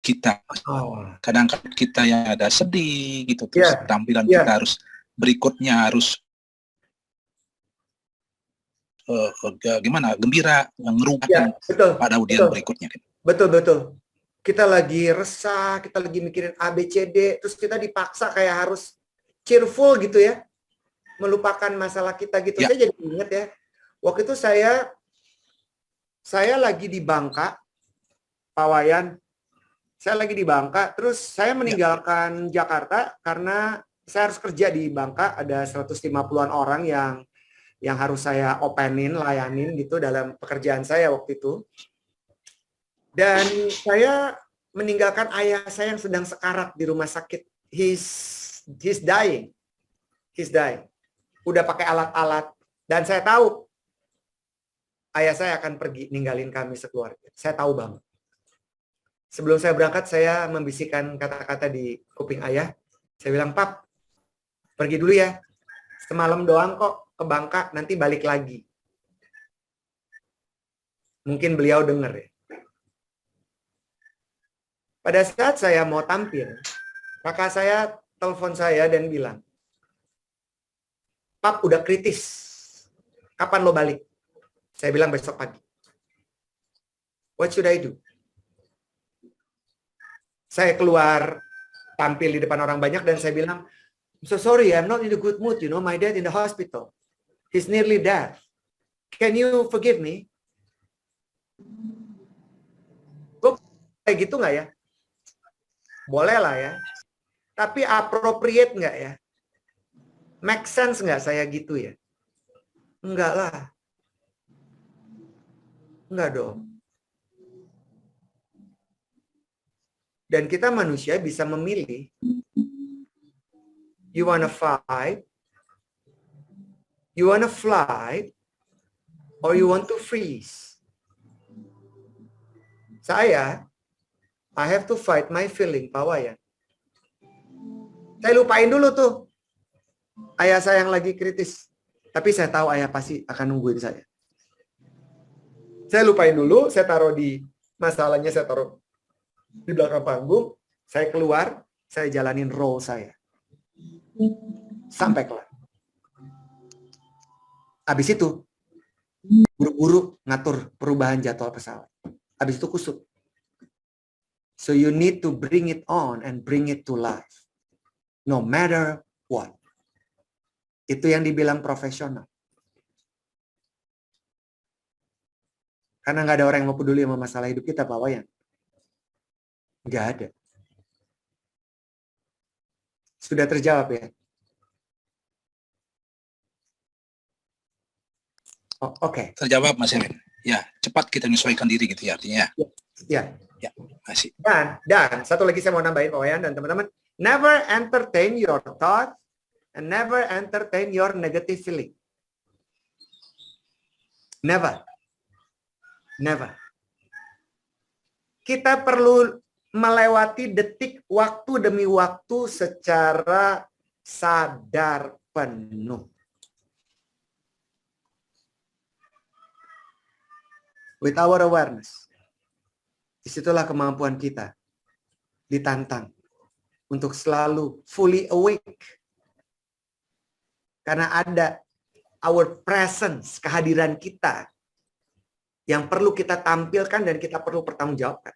kita. Kadang-kadang kita yang ada sedih gitu, terus tampilan kita harus berikutnya harus gimana, gembira, ngerubah pada audien berikutnya. Betul. Kita lagi resah, kita lagi mikirin A, B, C, D, terus kita dipaksa kayak harus cheerful gitu ya, melupakan masalah kita gitu. Saya jadi ingat ya, waktu itu saya lagi di Bangka, Pak Wayan, saya lagi di Bangka, terus saya meninggalkan Jakarta karena saya harus kerja di Bangka, ada 150-an orang yang harus saya layanin gitu dalam pekerjaan saya waktu itu. Dan saya meninggalkan ayah saya yang sedang sekarat di rumah sakit. He's dying. Udah pakai alat-alat. Dan saya tahu ayah saya akan pergi ninggalin kami sekeluarga. Saya tahu banget. Sebelum saya berangkat, saya membisikkan kata-kata di kuping ayah. Saya bilang, Pap, pergi dulu ya. Semalam doang kok ke Bangka, nanti balik lagi. Mungkin beliau dengar ya. Pada saat saya mau tampil, kakak saya telepon saya dan bilang, "Pap, udah kritis. Kapan lo balik?" Saya bilang besok pagi. What should I do? Saya keluar tampil di depan orang banyak dan saya bilang, "I'm so sorry, I'm not in a good mood. You know, my dad in the hospital. He's nearly dead. Can you forgive me?" Gue kayak gitu nggak ya? Boleh lah ya. Tapi appropriate nggak ya? Make sense nggak saya gitu ya? Enggak lah. Enggak dong. Dan kita manusia bisa memilih. You wanna fight? You wanna fly? Or you want to freeze? Saya, I have to fight my feeling, Pak Wayan. Saya lupain dulu tuh. Ayah saya yang lagi kritis. Tapi saya tahu ayah pasti akan nungguin saya. Saya lupain dulu, saya taruh di masalahnya, saya taruh di belakang panggung, saya keluar, saya jalanin role saya. Sampai kelar. Habis itu, buru-buru ngatur perubahan jadwal pesawat. Habis itu kusut. So you need to bring it on and bring it to life. No matter what. Itu yang dibilang profesional. Karena nggak ada orang yang mau peduli sama masalah hidup kita, Pak Wayan. Nggak ada. Sudah terjawab ya? Oh, oke. Terjawab, Mas Erwin. Ya, cepat kita menyesuaikan diri gitu ya artinya. Ya. Ya, masih. Dan satu lagi saya mau nambahin Pak Wayan dan teman-teman. Never entertain your thought and never entertain your negative feeling. Never. Never. Kita perlu melewati detik waktu demi waktu secara sadar penuh. With our awareness. Disitulah kemampuan kita ditantang untuk selalu fully awake. Karena ada our presence, kehadiran kita yang perlu kita tampilkan dan kita perlu pertanggungjawabkan.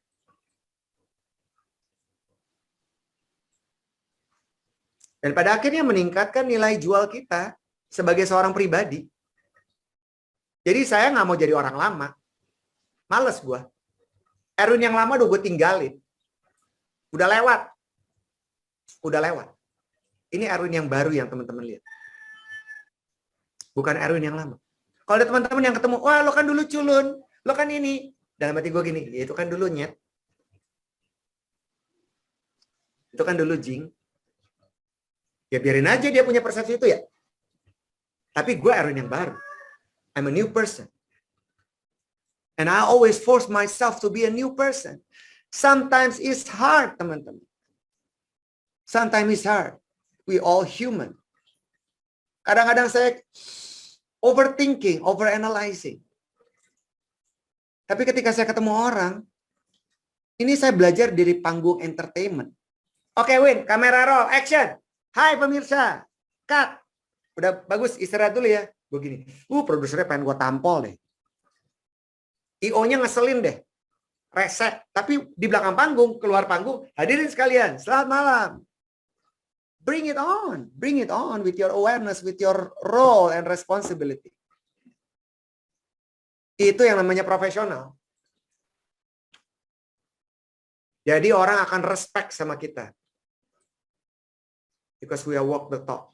Dan pada akhirnya meningkatkan nilai jual kita sebagai seorang pribadi. Jadi saya nggak mau jadi orang lama. Males gue. Erwin yang lama udah gue tinggalin. Udah lewat. Udah lewat. Ini Erwin yang baru yang teman-teman lihat. Bukan Erwin yang lama. Kalau ada teman-teman yang ketemu, wah lo kan dulu culun, lo kan ini. Dalam hati gue gini, ya itu kan dulu nyet. Itu kan dulu jing. Ya biarin aja dia punya persepsi itu ya. Tapi gue Erwin yang baru. I'm a new person. And I always force myself to be a new person. Sometimes it's hard, teman-teman. Sometimes it's hard. We all human. Kadang-kadang saya overthinking, overanalyzing. Tapi ketika saya ketemu orang, ini saya belajar dari panggung entertainment. Oke, Win, kamera roll, action. Hai pemirsa, cut. Udah bagus, istirahat dulu ya. Gue gini, produsernya pengen gue tampol deh. IO-nya ngeselin deh. Rese. Tapi di belakang panggung, keluar panggung, hadirin sekalian, selamat malam. Bring it on. Bring it on with your awareness, with your role and responsibility. Itu yang namanya profesional. Jadi orang akan respect sama kita. Because we are walk the talk.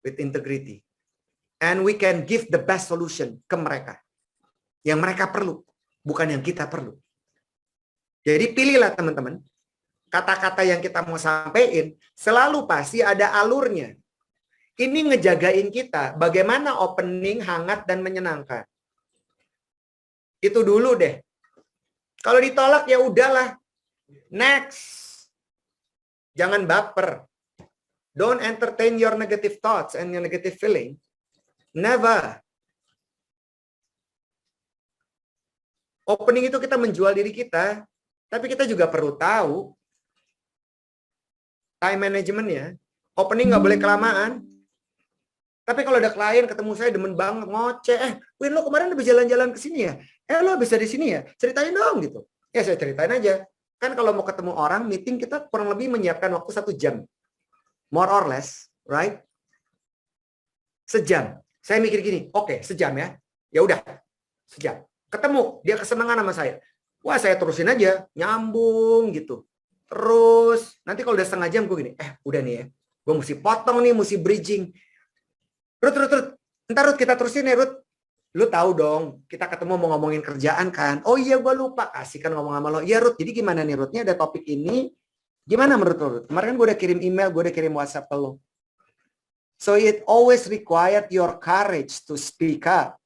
With integrity. And we can give the best solution ke mereka. Yang mereka perlu. Bukan yang kita perlu. Jadi pilihlah teman-teman. Kata-kata yang kita mau sampaikan selalu pasti ada alurnya. Ini ngejagain kita bagaimana opening hangat dan menyenangkan. Itu dulu deh. Kalau ditolak ya udahlah. Next. Jangan baper. Don't entertain your negative thoughts and your negative feeling. Never. Opening itu kita menjual diri kita, tapi kita juga perlu tahu time managementnya. Opening nggak boleh kelamaan. Tapi kalau ada klien ketemu saya demen banget ngoceh, Win lo kemarin habis jalan-jalan ke sini ya? Lo bisa di sini ya? Ceritain dong gitu. Ya saya ceritain aja. Kan kalau mau ketemu orang, meeting kita kurang lebih menyiapkan waktu 1 jam. More or less, right? Sejam. Saya mikir gini, oke, sejam ya. Ya udah, sejam. Ketemu, dia kesenangan sama saya. Wah, saya terusin aja, nyambung gitu. Terus, nanti kalau udah setengah jam gue gini, udah nih ya. Gue mesti potong nih, mesti bridging. Ruth. Ntar Ruth kita terusin ya Ruth. Lu tahu dong, kita ketemu mau ngomongin kerjaan kan. Oh iya gue lupa, kasih kan ngomong sama lo. Iya Ruth, jadi gimana nih Ruth? Ini ada topik ini. Gimana menurut lo Ruth? Kemarin kan gue udah kirim email, gue udah kirim WhatsApp ke lo. So it always required your courage to speak up.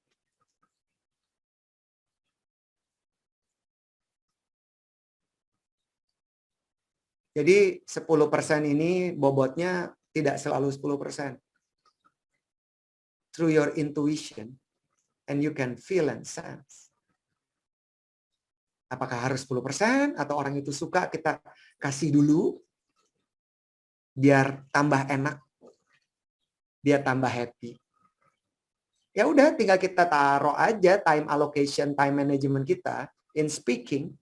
Jadi 10% ini bobotnya tidak selalu 10%. Through your intuition, and you can feel and sense. Apakah harus 10% atau orang itu suka kita kasih dulu biar tambah enak, biar tambah happy. Ya udah tinggal kita taruh aja time allocation, time management kita in speaking.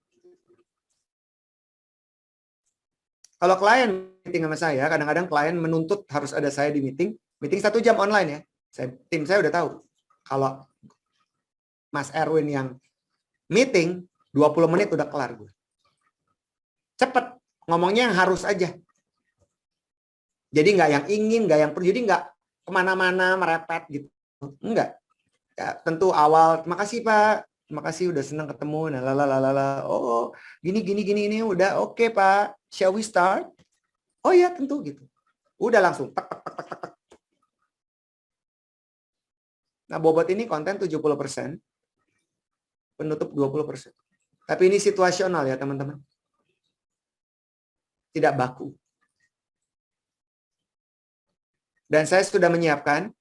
Kalau klien meeting sama saya, kadang-kadang klien menuntut harus ada saya di meeting 1 jam online ya. Tim saya udah tahu. Kalau Mas Erwin yang meeting 20 menit udah kelar gue. Cepet. Ngomongnya yang harus aja. Jadi nggak yang ingin, nggak yang perlu. Jadi nggak kemana-mana merepet gitu. Enggak. Ya, tentu awal, terima kasih Pak. Terima kasih udah senang ketemu. Nah, lalalala. Oh, gini ini udah oke Pak. Shall we start? Oh iya tentu gitu. Udah langsung tek. Nah, bobot ini konten 70%, penutup 20%. Tapi ini situasional ya, teman-teman. Tidak baku. Dan saya sudah menyiapkan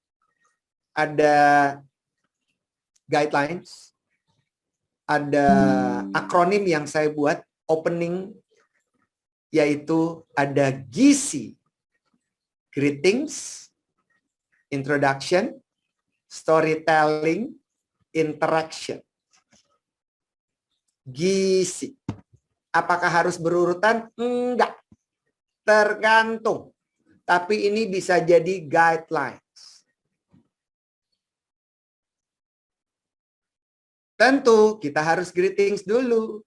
ada guidelines, ada akronim yang saya buat opening, yaitu ada GISI, greetings, introduction, storytelling, interaction. GISI. Apakah harus berurutan? Enggak. Tergantung. Tapi ini bisa jadi guidelines. Tentu kita harus greetings dulu.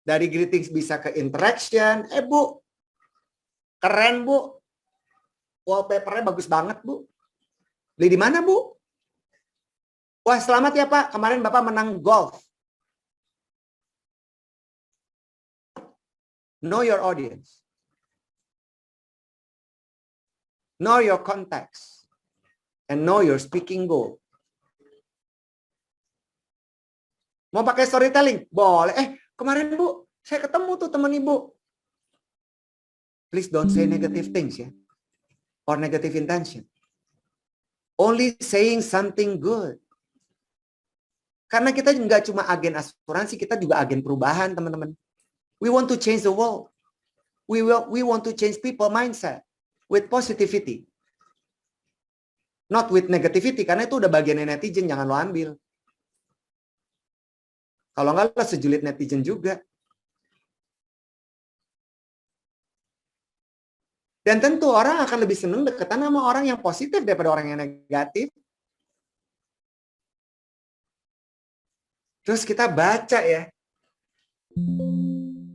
Dari greetings bisa ke interaction. Bu, keren Bu. Wallpaper-nya bagus banget Bu. Beli di mana Bu? Wah selamat ya Pak. Kemarin Bapak menang golf. Know your audience. Know your context. And know your speaking goal. Mau pakai storytelling? Boleh. Kemarin Bu, saya ketemu tuh teman Ibu. Please don't say negative things ya. Or negative intention. Only saying something good. Karena kita nggak cuma agen asuransi, kita juga agen perubahan, teman-teman. We want to change the world. We want to change people mindset with positivity. Not with negativity, karena itu udah bagiannya netizen, jangan lo ambil. Kalau nggak lo sejulit netizen juga. Dan tentu orang akan lebih senang deketan sama orang yang positif daripada orang yang negatif. Terus kita baca ya.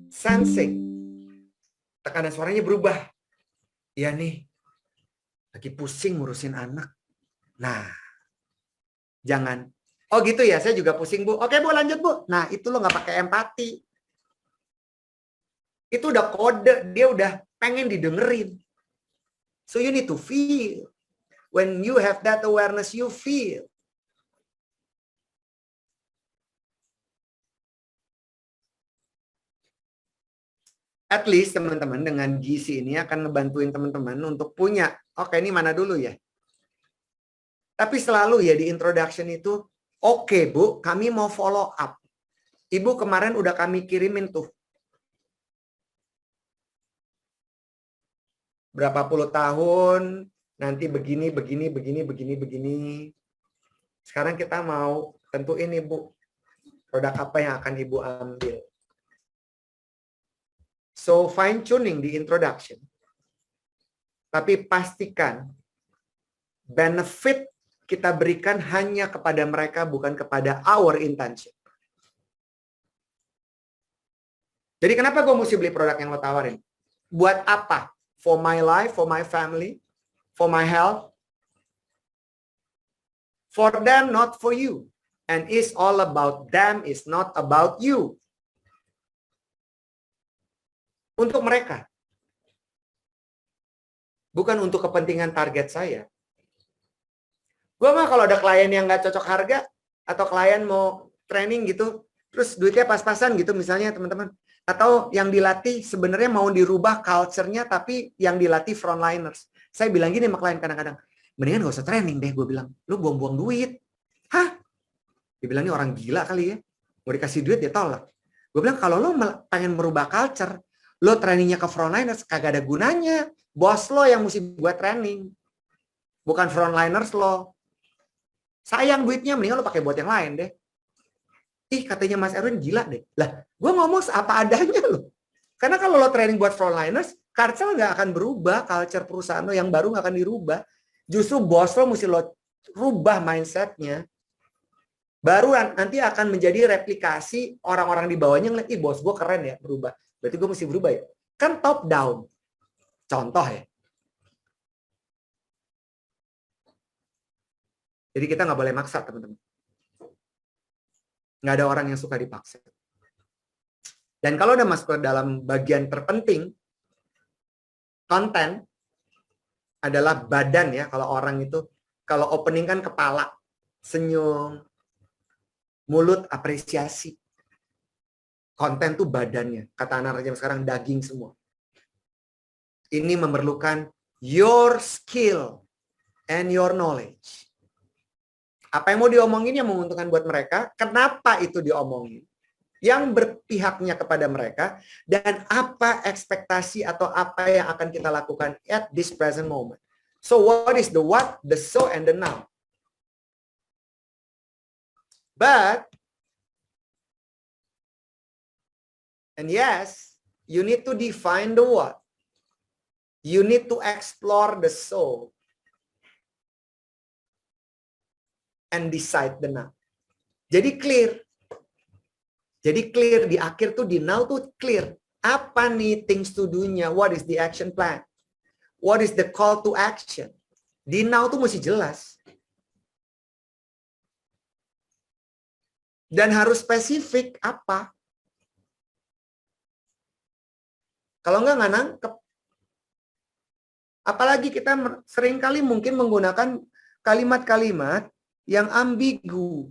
Sensing. Tekanan suaranya berubah. Ya nih. Lagi pusing ngurusin anak. Nah. Jangan. Oh gitu ya, saya juga pusing Bu. Oke Bu, lanjut Bu. Nah itu lo nggak pakai empati. Itu udah kode. Dia udah pengen didengerin. So you need to feel. When you have that awareness, you feel. At least teman-teman dengan GISI ini akan ngebantuin teman-teman untuk punya, oke ini mana dulu ya. Tapi selalu ya di introduction itu, oke Bu, kami mau follow up. Ibu kemarin udah kami kirimin tuh. Berapa puluh tahun, nanti begini. Sekarang kita mau tentuin Ibu, produk apa yang akan Ibu ambil. So fine tuning di introduction. Tapi pastikan benefit kita berikan hanya kepada mereka, bukan kepada our intention. Jadi kenapa gue mesti beli produk yang lo tawarin? Buat apa? For my life, for my family, for my health. For them, not for you. And it's all about them, it's not about you. Untuk mereka. Bukan untuk kepentingan target saya. Gue mah kalau ada klien yang nggak cocok harga, atau klien mau training gitu, terus duitnya pas-pasan gitu misalnya teman-teman. Atau yang dilatih sebenarnya mau dirubah culture-nya, tapi yang dilatih frontliners. Saya bilang gini sama klien kadang-kadang, mendingan gak usah training deh, gue bilang. Lu buang-buang duit. Hah? Dia bilang ini orang gila kali ya. Mau dikasih duit dia tolak. Gue bilang kalau lo pengen merubah culture, lo trainingnya ke frontliners, kagak ada gunanya. Bos lo yang mesti buat training. Bukan frontliners lo. Sayang duitnya, mendingan lo pakai buat yang lain deh. Ih, katanya Mas Erwin gila deh. Lah, gue ngomong apa adanya loh. Karena kalau lo training buat frontliners, culture nggak akan berubah, culture perusahaan lo yang baru nggak akan dirubah. Justru bos lo mesti lo rubah mindsetnya. Baru nanti akan menjadi replikasi orang-orang di bawahnya ngeliat, ih bos gue keren ya, berubah. Berarti gue mesti berubah ya. Kan top down. Contoh ya. Jadi kita nggak boleh maksa teman-teman. Nggak ada orang yang suka dipaksa. Dan kalau udah masuk ke dalam bagian terpenting, konten adalah badan ya. Kalau orang itu, kalau opening kan kepala, senyum, mulut apresiasi. Konten tuh badannya. Kata anak rajam sekarang daging semua. Ini memerlukan your skill and your knowledge. Apa yang mau diomongin yang menguntungkan buat mereka, kenapa itu diomongin, yang berpihaknya kepada mereka, dan apa ekspektasi atau apa yang akan kita lakukan at this present moment. So what is the what, the so, and the now. But, and yes, you need to define the what. You need to explore the so. And decide the now. Jadi clear. Jadi clear di akhir tuh di now tuh clear. Apa nih things to do-nya? What is the action plan? What is the call to action? Di now tuh mesti jelas. Dan harus spesifik apa? Kalau nggak nangkep. Apalagi kita seringkali mungkin menggunakan kalimat-kalimat yang ambigu.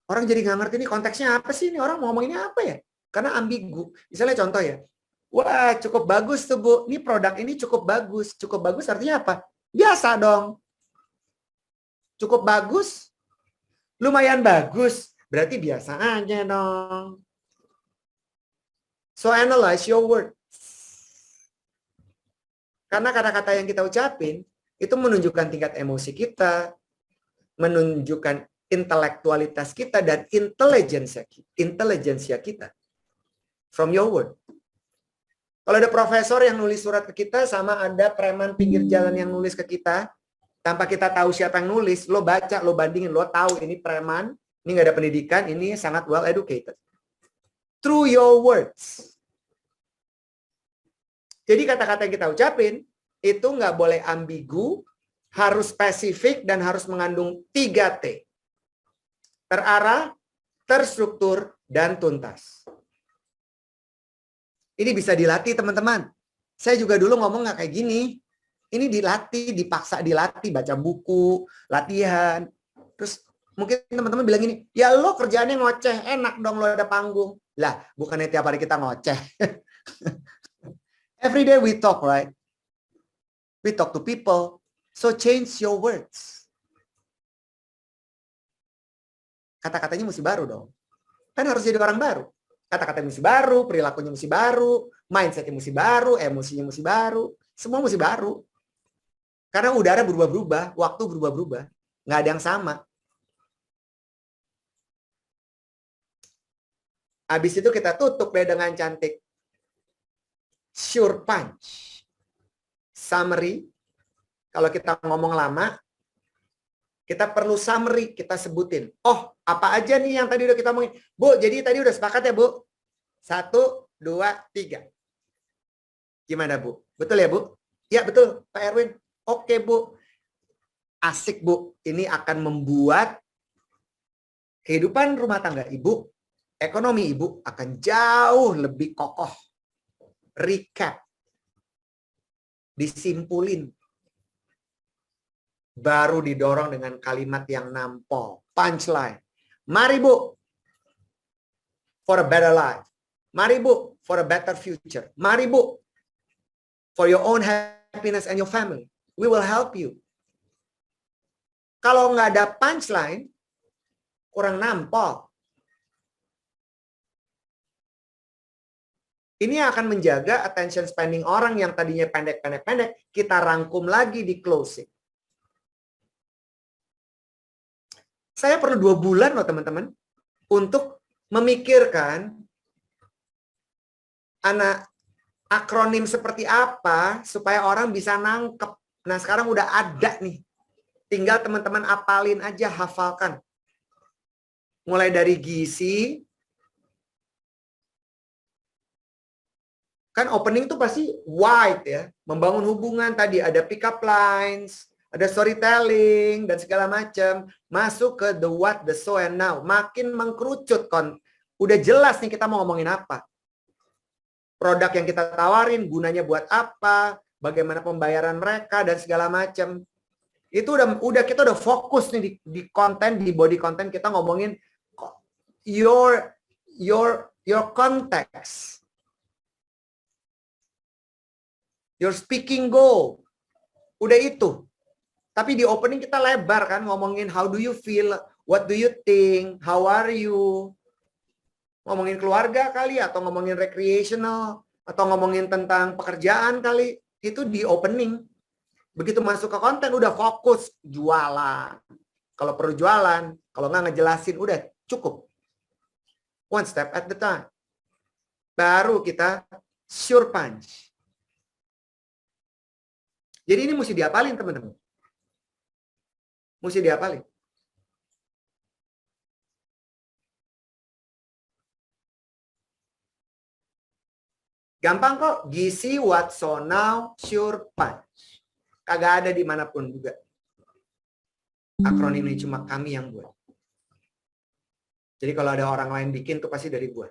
Orang jadi nggak ngerti ini konteksnya apa sih? Ini orang mau ngomonginnya apa ya? Karena ambigu. Misalnya contoh ya. Wah, cukup bagus tuh Bu. Ini produk ini cukup bagus. Cukup bagus artinya apa? Biasa dong. Cukup bagus. Lumayan bagus. Berarti biasa aja dong. So analyze your word. Karena kata-kata yang kita ucapin itu menunjukkan tingkat emosi kita, menunjukkan intelektualitas kita dan intelijensia kita. From your word. Kalau ada profesor yang nulis surat ke kita sama ada preman pinggir jalan yang nulis ke kita, tanpa kita tahu siapa yang nulis, lo baca, lo bandingin, lo tahu ini preman, ini nggak ada pendidikan, ini sangat well educated. Through your words. Jadi kata-kata yang kita ucapin itu nggak boleh ambigu, harus spesifik dan harus mengandung 3T. Terarah, terstruktur, dan tuntas. Ini bisa dilatih teman-teman. Saya juga dulu ngomong nggak kayak gini. Ini dilatih, dipaksa dilatih, baca buku, latihan. Terus mungkin teman-teman bilang gini, ya lo kerjaannya ngoceh, enak dong lo ada panggung. Lah, bukannya tiap hari kita ngoceh. Every day we talk, right? We talk to people. So change your words. Kata-katanya mesti baru dong. Kan harus jadi orang baru. Kata-katanya mesti baru, perilakunya mesti baru, mindsetnya mesti baru, emosinya mesti baru. Semua mesti baru. Karena udara berubah-berubah, waktu berubah-berubah. Nggak ada yang sama. Habis itu kita tutup deh dengan cantik. Sure punch. Summary. Kalau kita ngomong lama, kita perlu summary, kita sebutin. Oh, apa aja nih yang tadi udah kita omongin. Bu, jadi tadi udah sepakat ya, Bu? 1, 2, 3. Gimana, Bu? Betul ya, Bu? Ya, betul, Pak Erwin. Oke, Bu. Asik, Bu. Ini akan membuat kehidupan rumah tangga Ibu, ekonomi Ibu akan jauh lebih kokoh. Recap. Disimpulin. Baru didorong dengan kalimat yang nampol. Punchline. Mari Bu, for a better life. Mari Bu, for a better future. Mari Bu, for your own happiness and your family. We will help you. Kalau nggak ada punchline, kurang nampol. Ini akan menjaga attention spending orang yang tadinya pendek-pendek-pendek, kita rangkum lagi di closing. Saya perlu 2 bulan loh teman-teman untuk memikirkan akronim seperti apa supaya orang bisa nangkep. Nah sekarang udah ada nih. Tinggal teman-teman apalin aja, hafalkan. Mulai dari gizi. Kan opening tuh pasti wide ya. Membangun hubungan tadi ada pick up lines. Ada storytelling dan segala macam. Masuk ke the what, the so, and now. Makin mengkerucut kon. Udah jelas nih kita mau ngomongin apa. Produk yang kita tawarin, gunanya buat apa. Bagaimana pembayaran mereka dan segala macam. Itu kita udah fokus nih di konten, di body content kita ngomongin your context. Your speaking goal. Udah itu. Tapi di opening kita lebar kan ngomongin how do you feel, what do you think, how are you. Ngomongin keluarga kali atau ngomongin recreational atau ngomongin tentang pekerjaan kali. Itu di opening. Begitu masuk ke konten udah fokus jualan. Kalau perlu jualan, kalau nggak ngejelasin udah cukup. One step at the time. Baru kita sure punch. Jadi ini mesti diapalin teman-teman. Mesti diapalin. Gampang kok. Gizi, what, so, now, sure, punch. Kagak ada dimanapun juga. Akronim ini cuma kami yang buat. Jadi kalau ada orang lain bikin tuh pasti dari gua.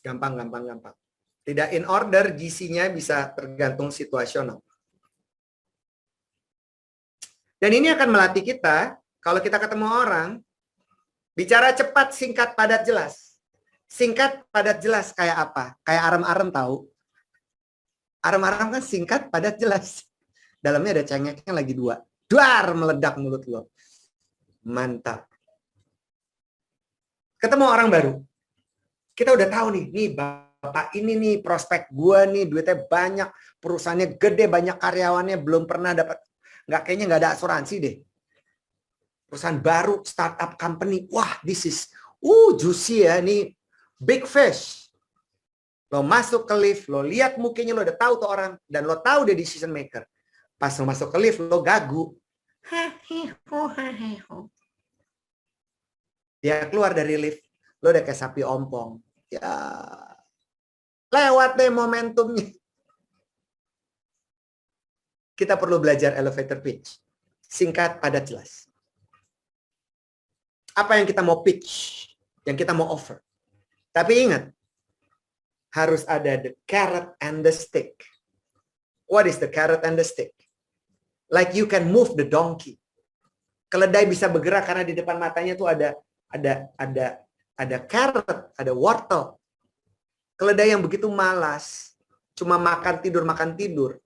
Gampang. Tidak in order, GC-nya bisa tergantung situasional. Dan ini akan melatih kita, kalau kita ketemu orang, bicara cepat, singkat, padat, jelas. Singkat, padat, jelas kayak apa? Kayak arem-arem tahu. Arem-arem kan singkat, padat, jelas. Dalamnya ada cengeknya lagi 2. Duar, meledak mulut lo. Mantap. Ketemu orang baru. Kita udah tahu nih bapak ini nih prospek gua nih, duitnya banyak, perusahaannya gede, banyak karyawannya, belum pernah dapat, kayaknya nggak ada asuransi deh. Perusahaan baru, startup company, wah this is, juicy ya, nih big fish. Lo masuk ke lift, lo lihat mukanya, lo udah tahu tuh orang, dan lo tahu dia decision maker. Pas lo masuk ke lift, lo gagu. Dia keluar dari lift, lo udah kayak sapi ompong. Ya, lewat deh momentumnya. Kita perlu belajar elevator pitch. Singkat, padat, jelas. Apa yang kita mau pitch, yang kita mau offer. Tapi ingat, harus ada the carrot and the stick. What is the carrot and the stick? Like you can move the donkey. Keledai bisa bergerak karena di depan matanya tuh ada carrot, ada wortel. Keledai yang begitu malas, cuma makan tidur,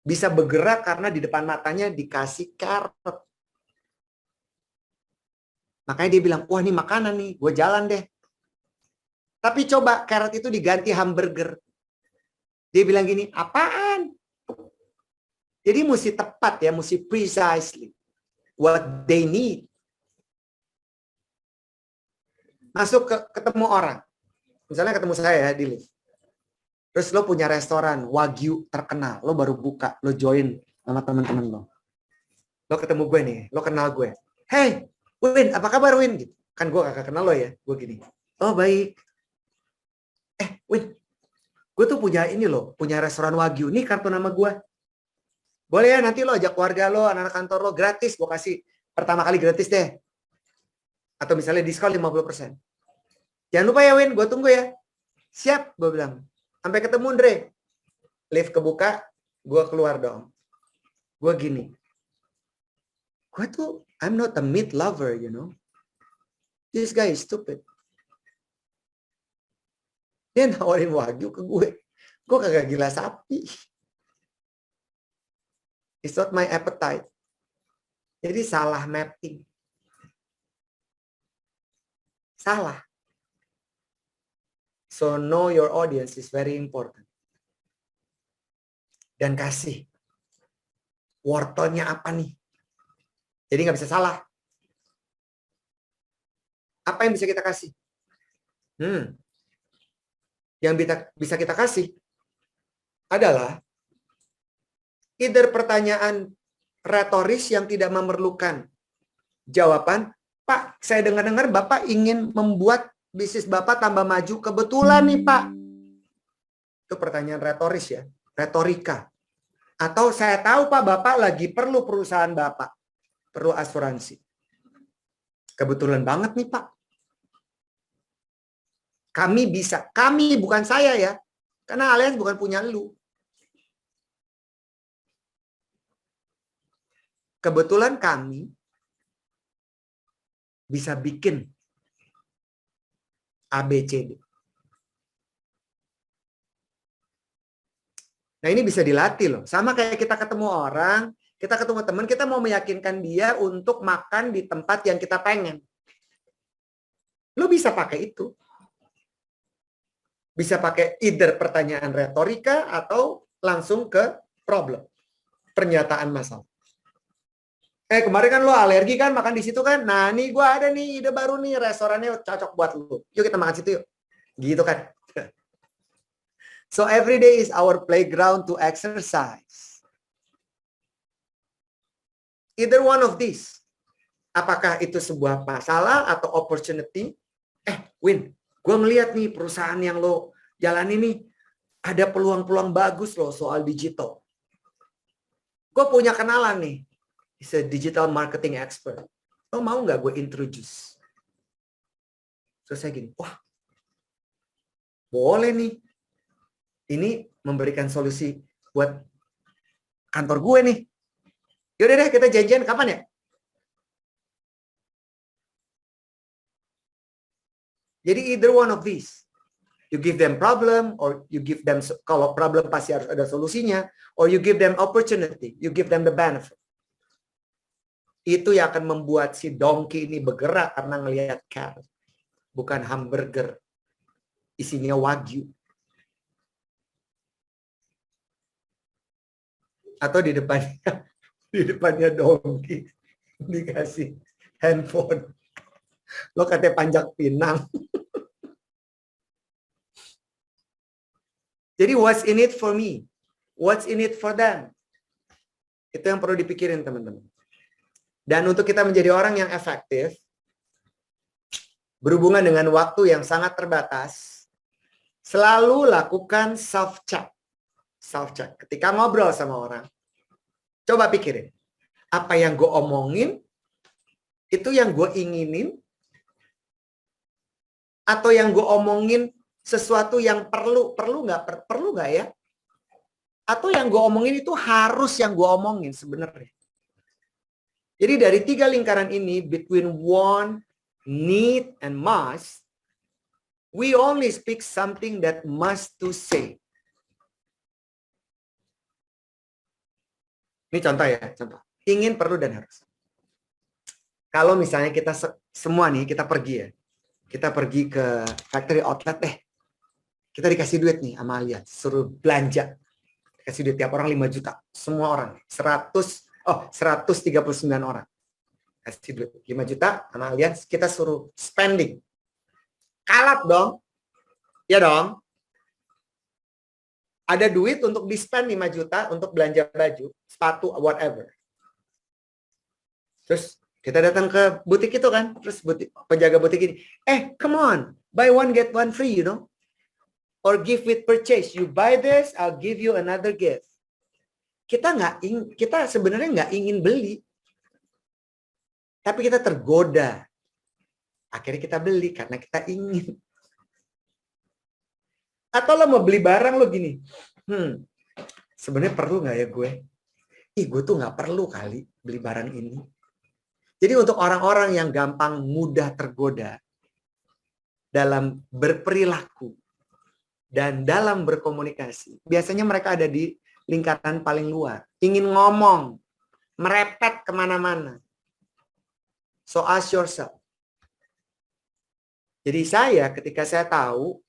bisa bergerak karena di depan matanya dikasih carrot. Makanya dia bilang, wah ini makanan nih, gue jalan deh. Tapi coba carrot itu diganti hamburger. Dia bilang gini, apaan? Jadi mesti tepat ya, mesti precisely what they need. Masuk ketemu orang. Misalnya ketemu saya ya di lift. Terus lo punya restoran Wagyu terkenal, lo baru buka, lo join sama teman-teman lo. Lo ketemu gue nih, lo kenal gue. Hey, Win, apa kabar Win? Gitu. Kan gue kakak kenal lo ya, gue gini. Oh baik. Win, gue tuh punya ini lo, punya restoran Wagyu. Nih kartu nama gue. Boleh ya nanti lo ajak keluarga lo, anak-anak kantor lo gratis. Gue kasih pertama kali gratis deh. Atau misalnya diskon 50%. Jangan lupa ya Win, gue tunggu ya. Siap, gue bilang. Sampai ketemu Andre. Lift kebuka, gue keluar dong. Gue gini. Gue tuh, I'm not a meat lover, you know. This guy is stupid. Dia nawarin Wagyu ke gue. Gue kagak gila sapi. It's not my appetite. Jadi salah mapping. Salah. So know your audience is very important. Dan kasih. Wortelnya apa nih? Jadi nggak bisa salah. Apa yang bisa kita kasih? Yang bisa kita kasih adalah either pertanyaan retoris yang tidak memerlukan jawaban. Pak, saya dengar-dengar Bapak ingin membuat bisnis Bapak tambah maju. Kebetulan nih Pak. Itu pertanyaan retoris ya. Retorika. Atau saya tahu Pak, Bapak lagi perlu perusahaan Bapak. Perlu asuransi. Kebetulan banget nih Pak. Kami bisa. Kami bukan saya ya. Karena Allianz bukan punya lu. Kebetulan kami bisa bikin ABCD. Nah ini bisa dilatih loh. Sama kayak kita ketemu orang, kita ketemu teman, kita mau meyakinkan dia untuk makan di tempat yang kita pengen. Lo bisa pakai itu. Bisa pakai either pertanyaan retorika atau langsung ke problem. Pernyataan masalah. Kemarin kan lo alergi kan makan di situ kan? Nah, nih gue ada nih ide baru nih, restorannya cocok buat lo. Yuk kita makan situ yuk. Gitu kan. So every day is our playground to exercise. Either one of these. Apakah itu sebuah masalah atau opportunity? Win, gue ngeliat nih perusahaan yang lo jalani nih ada peluang-peluang bagus loh soal digital. Gue punya kenalan nih. He's a digital marketing expert. Lo mau nggak gue introduce? Terus saya gini, wah, boleh nih. Ini memberikan solusi buat kantor gue nih. Yaudah deh, kita janjian kapan ya? Jadi either one of these. You give them problem, or you give them, kalau problem pasti harus ada solusinya, or you give them opportunity, you give them the benefit. Itu yang akan membuat si donkey ini bergerak karena ngelihat carrot. Bukan hamburger. Isinya Wagyu. Atau di depannya donkey. Dikasih handphone. Lo katanya panjang pinang. Jadi what's in it for me? What's in it for them? Itu yang perlu dipikirin teman-teman. Dan untuk kita menjadi orang yang efektif, berhubungan dengan waktu yang sangat terbatas, selalu lakukan self-check. Self-check. Ketika ngobrol sama orang, coba pikirin. Apa yang gue omongin, itu yang gue inginin, atau yang gue omongin sesuatu yang perlu nggak ya? Atau yang gue omongin itu harus yang gue omongin sebenarnya. Jadi dari 3 lingkaran ini, between want, need, and must, we only speak something that must to say. Ini contoh ya, contoh. Ingin, perlu, dan harus. Kalau misalnya kita semua nih, kita pergi ya. Kita pergi ke factory outlet deh. Kita dikasih duit nih sama Allianz, suruh belanja. Kasih duit tiap orang 5 juta. Semua orang. 139 orang. Kasih duit 5 juta sama Allianz, kita suruh spending. Kalap dong. Ya dong. Ada duit untuk di-spend 5 juta untuk belanja baju, sepatu, whatever. Terus kita datang ke butik itu kan. Terus penjaga butik ini, come on. Buy one, get one free, you know. Or gift with purchase. You buy this, I'll give you another gift. Kita sebenarnya nggak ingin beli. Tapi kita tergoda. Akhirnya kita beli karena kita ingin. Atau lo mau beli barang lo gini. Sebenarnya perlu nggak ya gue? Gue tuh nggak perlu kali beli barang ini. Jadi untuk orang-orang yang gampang mudah tergoda dalam berperilaku dan dalam berkomunikasi, biasanya mereka ada di lingkaran paling luar. Ingin ngomong, merepet kemana-mana. So ask yourself. Jadi ketika saya tahu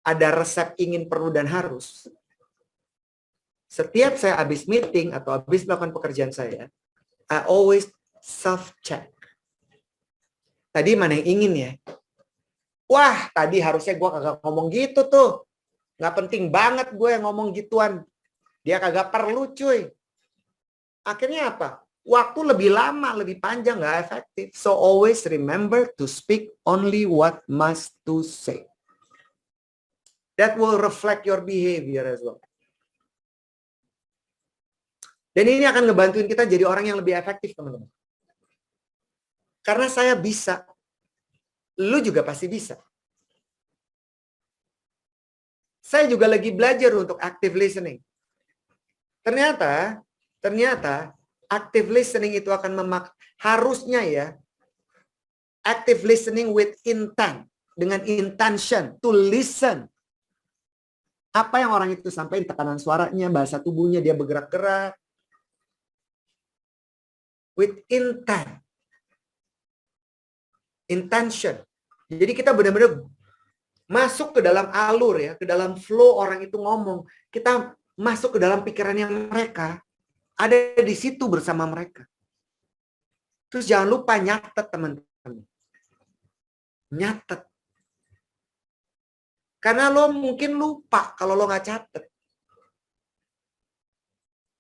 ada resep ingin, perlu, dan harus, setiap saya habis meeting atau habis melakukan pekerjaan saya, I always self-check. Tadi mana yang ingin ya? Wah, tadi harusnya gue kagak ngomong gitu tuh. Nggak penting banget gue yang ngomong gituan. Dia kagak perlu cuy. Akhirnya apa? Waktu lebih lama, lebih panjang, nggak efektif. So always remember to speak only what must to say. That will reflect your behavior as well. Dan ini akan ngebantuin kita jadi orang yang lebih efektif, teman-teman. Karena saya bisa. Lu juga pasti bisa. Saya juga lagi belajar untuk active listening. Ternyata active listening itu akan harusnya ya, active listening with intent, dengan intention to listen. Apa yang orang itu sampaikan, tekanan suaranya, bahasa tubuhnya, dia bergerak-gerak. With intent. Intention. Jadi kita benar-benar masuk ke dalam alur ya, ke dalam flow orang itu ngomong. Kita masuk ke dalam pikirannya mereka, ada di situ bersama mereka. Terus jangan lupa nyatet, teman-teman. Nyatet. Karena lo mungkin lupa kalau lo nggak catet.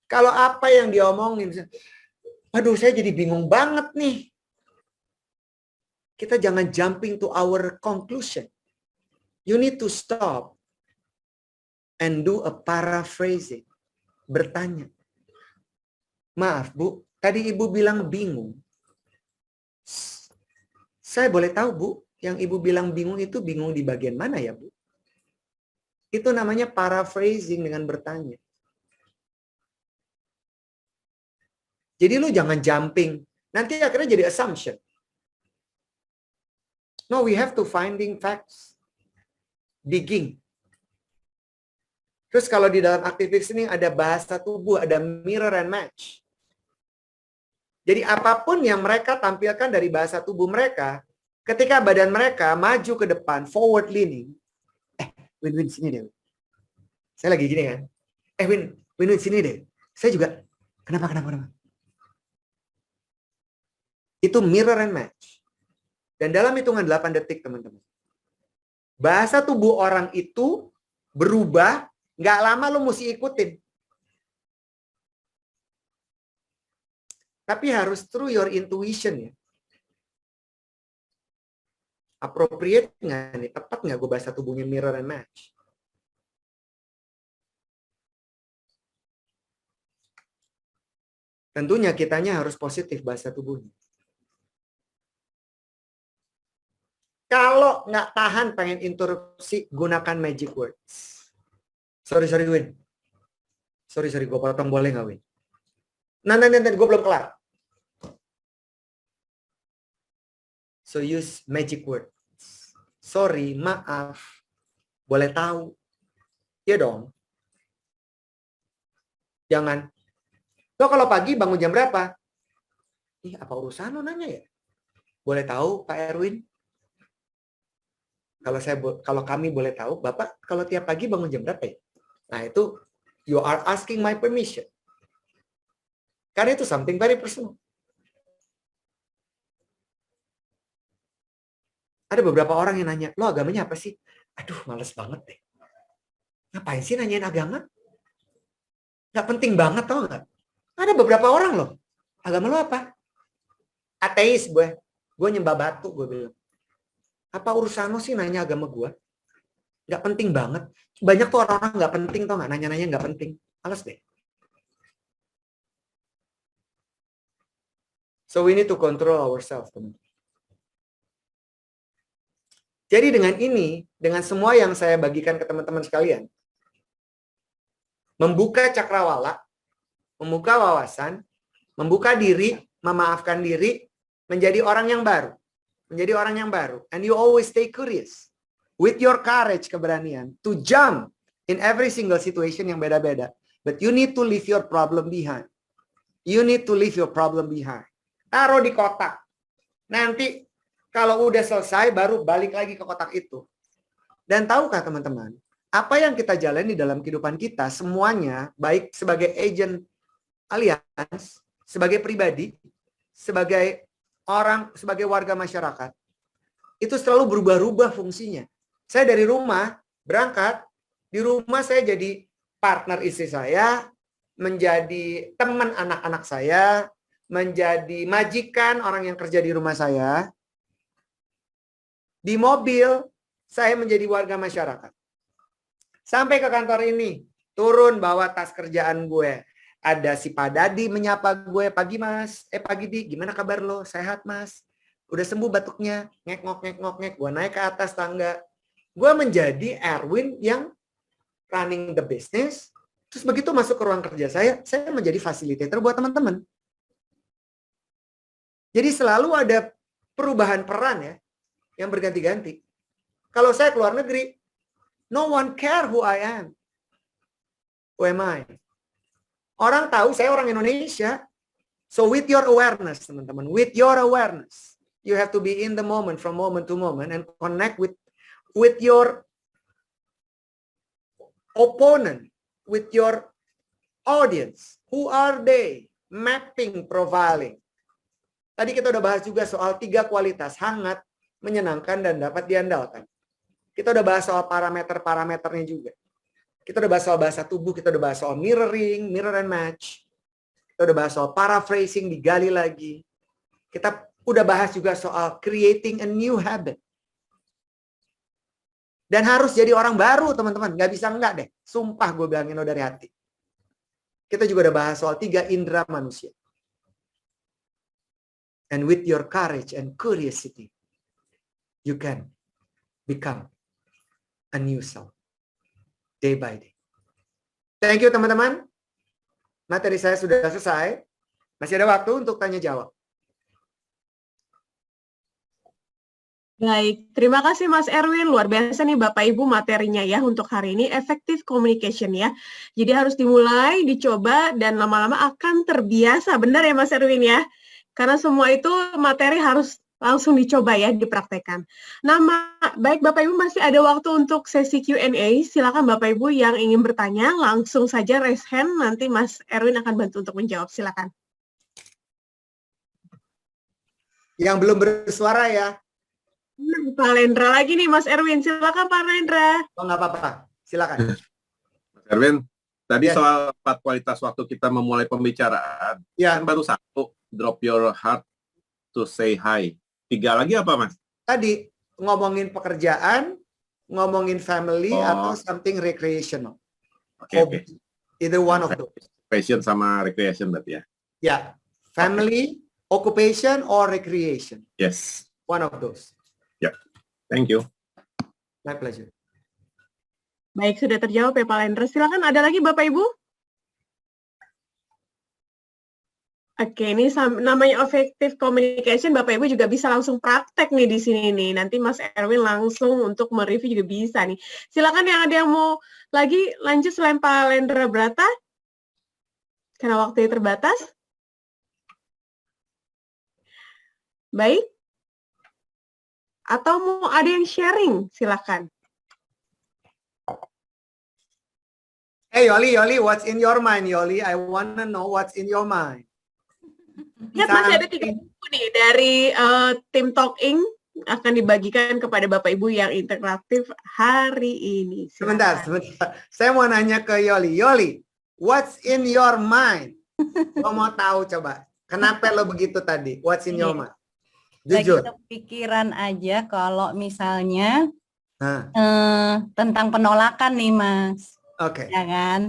Kalau apa yang dia omongin, aduh saya jadi bingung banget nih. Kita jangan jumping to our conclusion. You need to stop and do a paraphrasing. Bertanya. Maaf Bu, tadi Ibu bilang bingung. Saya boleh tahu Bu, yang Ibu bilang bingung itu bingung di bagian mana ya Bu? Itu namanya paraphrasing dengan bertanya. Jadi lu jangan jumping. Nanti akhirnya jadi assumption. No, we have to finding facts. Digging. Terus kalau di dalam active listening ada bahasa tubuh, ada mirror and match. Jadi apapun yang mereka tampilkan dari bahasa tubuh mereka, ketika badan mereka maju ke depan, forward leaning. Win sini deh. Saya lagi gini kan. Win sini deh. Saya juga. Kenapa? Itu mirror and match. Dan dalam hitungan 8 detik, teman-teman. Bahasa tubuh orang itu berubah, nggak lama lo mesti ikutin. Tapi harus through your intuition ya. Appropriate nggak nih? Tepat nggak gue bahasa tubuhnya mirror and match? Tentunya kitanya harus positif bahasa tubuhnya. Kalau nggak tahan pengen interupsi, gunakan magic words. Sorry Win. Sorry, gue potong boleh nggak Win? Nanti gue belum kelar. So use magic word. Sorry, maaf, boleh tahu. Iya dong. Jangan. Lo kalau pagi bangun jam berapa? Ih, apa urusan lo nanya ya? Boleh tahu, Pak Erwin? Kalau kami boleh tahu, Bapak kalau tiap pagi bangun jam berapa ya? Nah, itu you are asking my permission. Karena itu something very personal. Ada beberapa orang yang nanya, lo agamanya apa sih? Aduh, males banget deh. Ngapain sih nanyain agama? Gak penting banget, tau gak? Ada beberapa orang loh. Agama lo apa? Ateis gue. Gue nyembah batu, gue bilang. Apa urusan lo sih nanya agama gue? Gak penting banget. Banyak tuh orang-orang gak penting, tau gak? Nanya-nanya gak penting. Males deh. So we need to control ourselves, teman. Jadi dengan ini, dengan semua yang saya bagikan ke teman-teman sekalian, membuka cakrawala, membuka wawasan, membuka diri, memaafkan diri, menjadi orang yang baru. Menjadi orang yang baru. And you always stay curious. With your courage, keberanian, to jump in every single situation yang beda-beda. But you need to leave your problem behind. You need to leave your problem behind. Taruh di kotak. Nanti kalau udah selesai, baru balik lagi ke kotak itu. Dan tahukah teman-teman, apa yang kita jalani dalam kehidupan kita, semuanya, baik sebagai agent alias, sebagai pribadi, sebagai orang, sebagai warga masyarakat, itu selalu berubah-ubah fungsinya. Saya dari rumah, berangkat, di rumah saya jadi partner istri saya, menjadi teman anak-anak saya, menjadi majikan orang yang kerja di rumah saya. Di mobil, saya menjadi warga masyarakat. Sampai ke kantor ini, turun bawa tas kerjaan gue. Ada si Pak Dadi menyapa gue, pagi mas, pagi Di, gimana kabar lo? Sehat mas? Udah sembuh batuknya? Ngek-ngok. Gue naik ke atas tangga. Gue menjadi Erwin yang running the business. Terus begitu masuk ke ruang kerja saya menjadi facilitator buat teman-teman. Jadi selalu ada perubahan peran ya, yang berganti-ganti. Kalau saya keluar negeri, no one care who I am. Who am I? Orang tahu saya orang Indonesia. So with your awareness, teman-teman, with your awareness, you have to be in the moment, from moment to moment, and connect with your opponent, with your audience. Who are they? Mapping, profiling. Tadi kita udah bahas juga soal 3 kualitas: hangat, menyenangkan, dan dapat diandalkan. Kita udah bahas soal parameter-parameternya juga. Kita udah bahas soal bahasa tubuh, kita udah bahas soal mirroring, mirror and match. Kita udah bahas soal paraphrasing, digali lagi. Kita udah bahas juga soal creating a new habit. Dan harus jadi orang baru, teman-teman. Nggak bisa enggak deh. Sumpah gue bilangin lo dari hati. Kita juga udah bahas soal 3 indera manusia. And with your courage and curiosity, you can become a new self. Day by day. Thank you teman-teman. Materi saya sudah selesai. Masih ada waktu untuk tanya jawab. Baik, terima kasih Mas Erwin. Luar biasa nih Bapak Ibu materinya ya untuk hari ini. Effective communication ya. Jadi harus dimulai, dicoba, dan lama-lama akan terbiasa. Benar ya Mas Erwin ya? Karena semua itu materi harus langsung dicoba ya, dipraktekkan. Nah, baik Bapak Ibu, masih ada waktu untuk sesi Q&A. Silakan Bapak Ibu yang ingin bertanya, langsung saja raise hand. Nanti Mas Erwin akan bantu untuk menjawab. Silakan. Yang belum bersuara ya. Pak Lendra lagi nih Mas Erwin. Silakan Pak Lendra. Oh nggak apa-apa. Silakan. Mas Erwin, tadi Ya. soal 4 kualitas waktu kita memulai pembicaraan, Ya. kan baru 1, drop your heart to say hi. 3 lagi apa, Mas? Tadi ngomongin pekerjaan, ngomongin family, Oh. atau something recreational. Oke. Either one of those. Passion sama recreation berarti ya? Ya, family, occupation, or recreation. Yes. One of those. Thank you. My pleasure. Baik, sudah terjawab ya Pak Lendra. Silakan, ada lagi Bapak Ibu? Oke, ini namanya effective communication. Bapak Ibu juga bisa langsung praktek nih di sini nih. Nanti Mas Erwin langsung untuk mereview juga bisa nih. Silakan yang ada yang mau lagi lanjut selain Pak Lendra Brata. Karena waktunya terbatas. Baik. Atau mau ada yang sharing, silakan. Hey Yoli, what's in your mind, Yoli? I wanna know what's in your mind. Ya, masih ada 3 buku nih dari tim Talking akan dibagikan kepada Bapak Ibu yang interaktif hari ini. Sebentar. Saya mau nanya ke Yoli. Yoli, what's in your mind? Lo mau tahu coba. Kenapa lo begitu tadi? What's in your mind? Jujur. Lagi kepikiran aja kalau misalnya Nah. Tentang penolakan nih, Mas. Oke. Ya kan?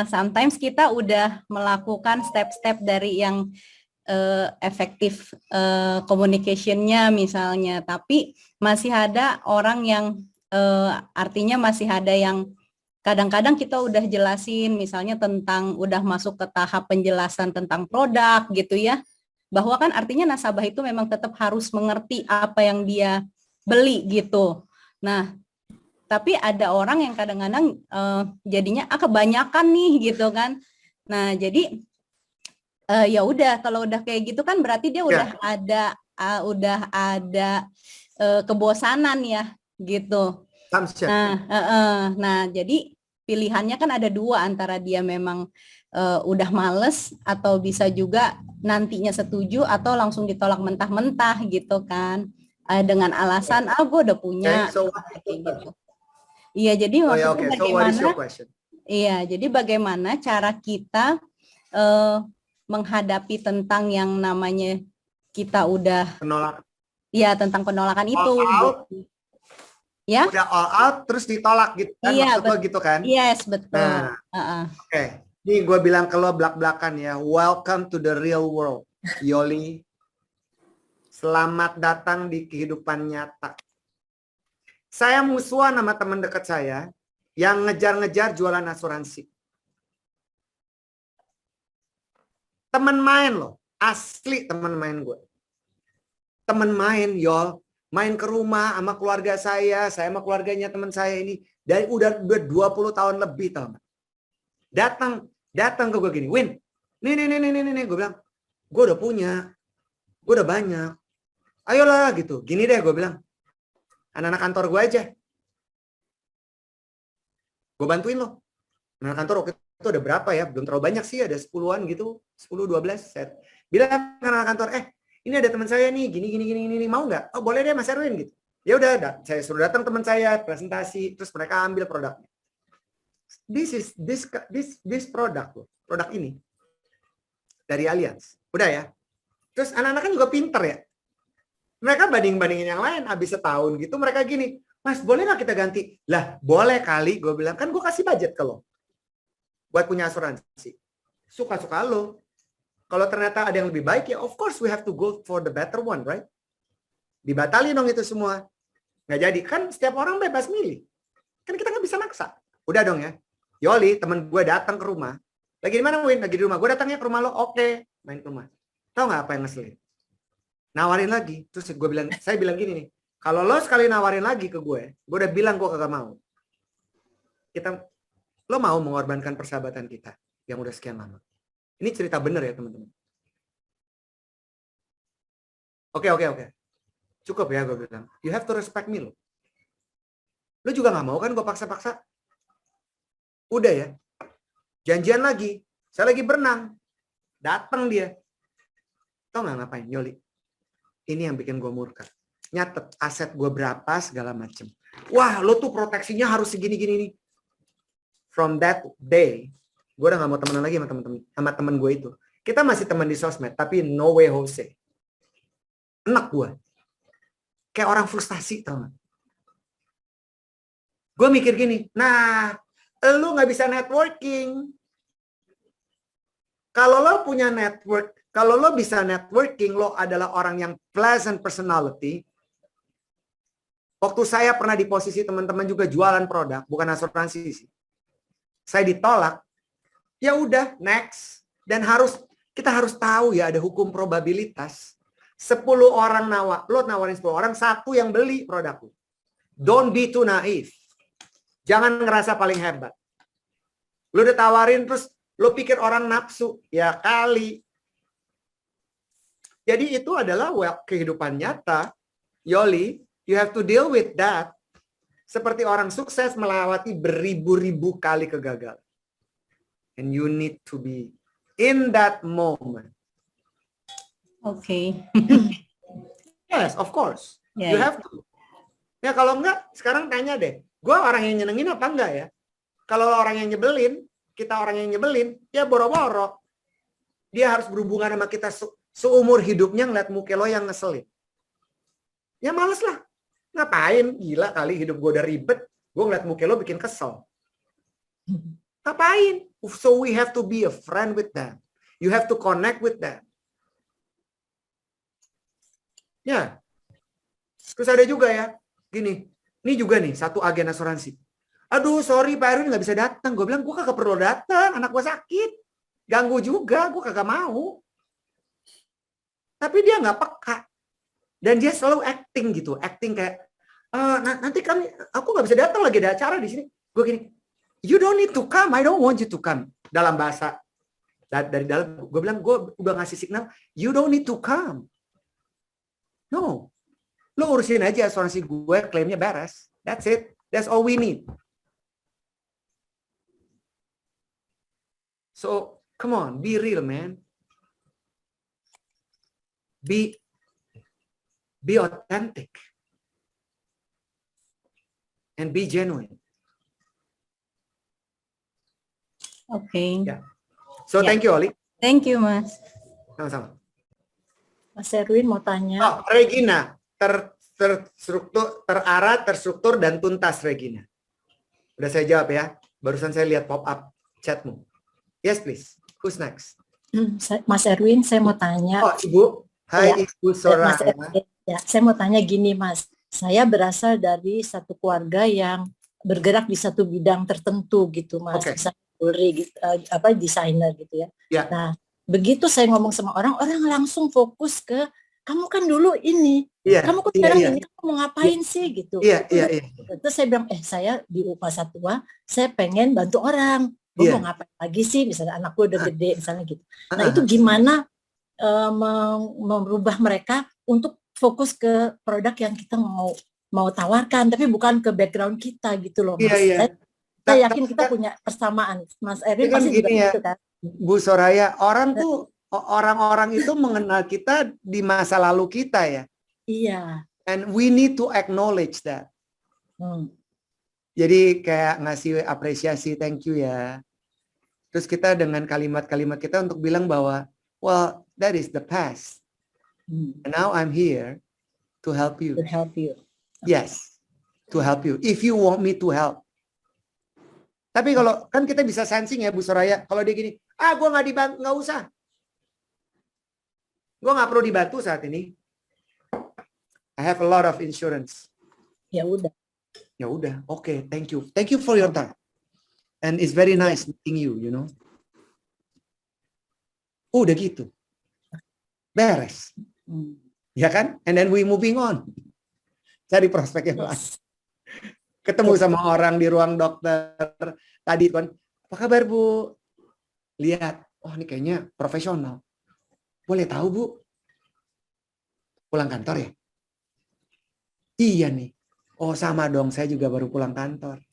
Sometimes kita udah melakukan step-step dari yang efektif communication-nya misalnya, tapi masih ada orang yang artinya masih ada yang kadang-kadang kita udah jelasin misalnya tentang udah masuk ke tahap penjelasan tentang produk gitu ya, bahwa kan artinya nasabah itu memang tetap harus mengerti apa yang dia beli gitu. Nah, tapi ada orang yang kadang-kadang jadinya kebanyakan nih gitu kan. Nah, jadi ya udah, kalau udah kayak gitu kan berarti dia udah ada kebosanan ya gitu. Nah, jadi pilihannya kan ada 2, antara dia memang udah males atau bisa juga nantinya setuju atau langsung ditolak mentah-mentah gitu kan, dengan alasan gue udah punya kayak gitu. Iya, jadi maksudnya bagaimana? Iya, jadi bagaimana cara kita menghadapi tentang yang namanya kita udah penolakan. Iya, tentang penolakan itu. Ya. Udah all out terus ditolak gitu kan, iya, maksud lo gitu kan? Yes, betul. Nah, Oke. Nih gue bilang ke lo belak-belakan ya, welcome to the real world, Yoli. Selamat datang di kehidupan nyata. Saya musuhan sama teman dekat saya yang ngejar-ngejar jualan asuransi. Teman main loh, asli teman main gue. Teman main, Yol. Main ke rumah sama keluarga saya sama keluarganya teman saya ini. Dari udah 20 tahun lebih, tau gak? Datang ke gue gini, Win, nih, gue bilang, gue udah punya, gue udah banyak. Ayolah gitu, gini deh gue bilang. Anak-anak kantor gue aja. Gue bantuin lo. Anak kantor waktu itu ada berapa ya? Belum terlalu banyak sih, ada 10-an gitu. 10-12 set. Bilang ke anak kantor, ini ada teman saya nih, gini, mau nggak? Oh boleh deh Mas Erwin gitu. Ya udah, saya suruh datang teman saya, presentasi, terus mereka ambil produknya. This product loh, produk ini. Dari Allianz. Udah ya. Terus anak-anak kan juga pinter ya. Mereka banding-bandingin yang lain, habis setahun gitu mereka gini, Mas boleh nggak kita ganti? Lah boleh kali, gue bilang, kan gue kasih budget ke lo buat punya asuransi. Suka-suka lo. Kalau ternyata ada yang lebih baik ya of course we have to go for the better one, right? Dibatalin dong itu semua. Nggak jadi, kan setiap orang bebas milih. Kan kita nggak bisa maksa. Udah dong ya. Yoli, temen gue datang ke rumah. Lagi di mana Win? Lagi di rumah. Gue datangnya ke rumah lo, oke. Main ke rumah. Tahu nggak apa yang ngeselin? Nawarin lagi. Terus saya bilang gini nih, kalau lo sekali nawarin lagi ke gue udah bilang gue kagak mau. Lo mau mengorbankan persahabatan kita yang udah sekian lama. Ini cerita bener ya teman-teman. Oke. Cukup ya gue bilang. You have to respect me lo. Lo juga nggak mau kan gue paksa-paksa? Udah ya. Janjian lagi. Saya lagi berenang. Datang dia. Tau nggak ngapain Yoli? Ini yang bikin gue murka. Nyatet aset gue berapa segala macem. Wah lo tuh proteksinya harus segini-gini nih. From that day, gue udah gak mau temenan lagi sama temen gue itu. Kita masih teman di sosmed, tapi no way Jose. Enak gue. Kayak orang frustasi, tau gak? Gue mikir gini, nah lu gak bisa networking. Kalau lo punya network, kalau lo bisa networking, lo adalah orang yang pleasant personality. Waktu saya pernah di posisi teman-teman juga jualan produk, bukan asuransi sih. Saya ditolak, ya udah next. Dan harus Kita harus tahu ya ada hukum probabilitas. 10 orang lo nawarin 10 orang, 1 yang beli produk lo. Don't be too naive. Jangan ngerasa paling hebat. Lo udah tawarin terus lo pikir orang nafsu. Ya kali. Jadi itu adalah kehidupan nyata. Yoli, you have to deal with that. Seperti orang sukses melewati beribu-ribu kali kegagalan. And you need to be in that moment. Oke. Yes, of course. Ya, You ya. have to. Ya kalau enggak, sekarang tanya deh. Gue orang yang nyenengin apa enggak ya? Kalau orang yang nyebelin, kita orang yang nyebelin, ya boro-boro. Dia harus berhubungan sama kita seumur hidupnya ngeliat muka lo yang ngeselin. Ya males lah. Ngapain? Gila kali hidup gue udah ribet. Gue ngeliat muka lo bikin kesel. Ngapain? So we have to be a friend with them. You have to connect with them. Ya. Terus ada juga ya. Gini. Ini juga nih satu agen asuransi. Aduh sorry Pak Erwin gak bisa datang. Gue bilang gue kagak perlu datang. Anak gue sakit. Ganggu juga. Gue kagak mau. Tapi dia gak peka. Dan dia selalu acting gitu. Acting kayak, nanti aku gak bisa datang lagi ada acara di sini. Gue gini, you don't need to come. I don't want you to come. Dalam bahasa. Dari dalam, gue bilang, gue udah ngasih signal, you don't need to come. No. Lo urusin aja asuransi gue, klaimnya beres. That's it. That's all we need. So, come on. Be real, man. Be authentic and be genuine. Oke. Ya. So Ya. thank you Oli. Thank you, Mas. Sama-sama. Mas Erwin mau tanya. Oh, Regina, terarah, terstruktur dan tuntas Regina. Udah saya jawab ya. Barusan saya lihat pop up chatmu. Yes please. Who's next? Mas Erwin, saya mau tanya. Oh Ibu. Hai Ya, Ibu Soraya. Mas Erwin, ya, saya mau tanya gini Mas. Saya berasal dari satu keluarga yang bergerak di satu bidang tertentu gitu Mas. Oke. Misalnya gitu, desainer gitu ya. Ya. Nah, begitu saya ngomong sama orang langsung fokus ke kamu kan dulu ini, Iya, kamu kan iya, sekarang iya. ini, kamu mau ngapain sih gitu. Iya. Terus saya bilang, saya di Upasa Tua, saya pengen bantu orang. Gue Iya. mau ngapain lagi sih, misalnya anak gue udah gede, misalnya gitu. Nah itu gimana merubah mereka untuk fokus ke produk yang kita mau tawarkan, tapi bukan ke background kita gitu loh Mas. Iya. Saya yakin kita punya persamaan. Mas Erwin Kan pasti juga gini ya, gitu kan. Bu Soraya, orang-orang itu mengenal kita di masa lalu kita ya. Iya. And we need to acknowledge that. Jadi kayak ngasih apresiasi, thank you ya. Terus kita dengan kalimat-kalimat kita untuk bilang bahwa, well, that is the past. And now I'm here to help you. To help you. Yes, to help you. If you want me to help. Tapi kalau kan kita bisa sensing ya Bu Soraya, kalau dia gini, gue nggak dibantu, nggak usah. Gue nggak perlu dibantu saat ini. I have a lot of insurance. Ya udah. Ya udah, oke, thank you. Thank you for your time. And it's very nice meeting you, you know. Udah gitu. Beres. Ya kan? And then we moving on. Cari prospek yang lain. Ketemu sama orang di ruang dokter. Tadi kan, apa kabar Bu? Lihat, oh ini kayaknya profesional. Boleh tahu Bu? Pulang kantor ya? Iya nih. Oh sama dong, saya juga baru pulang kantor.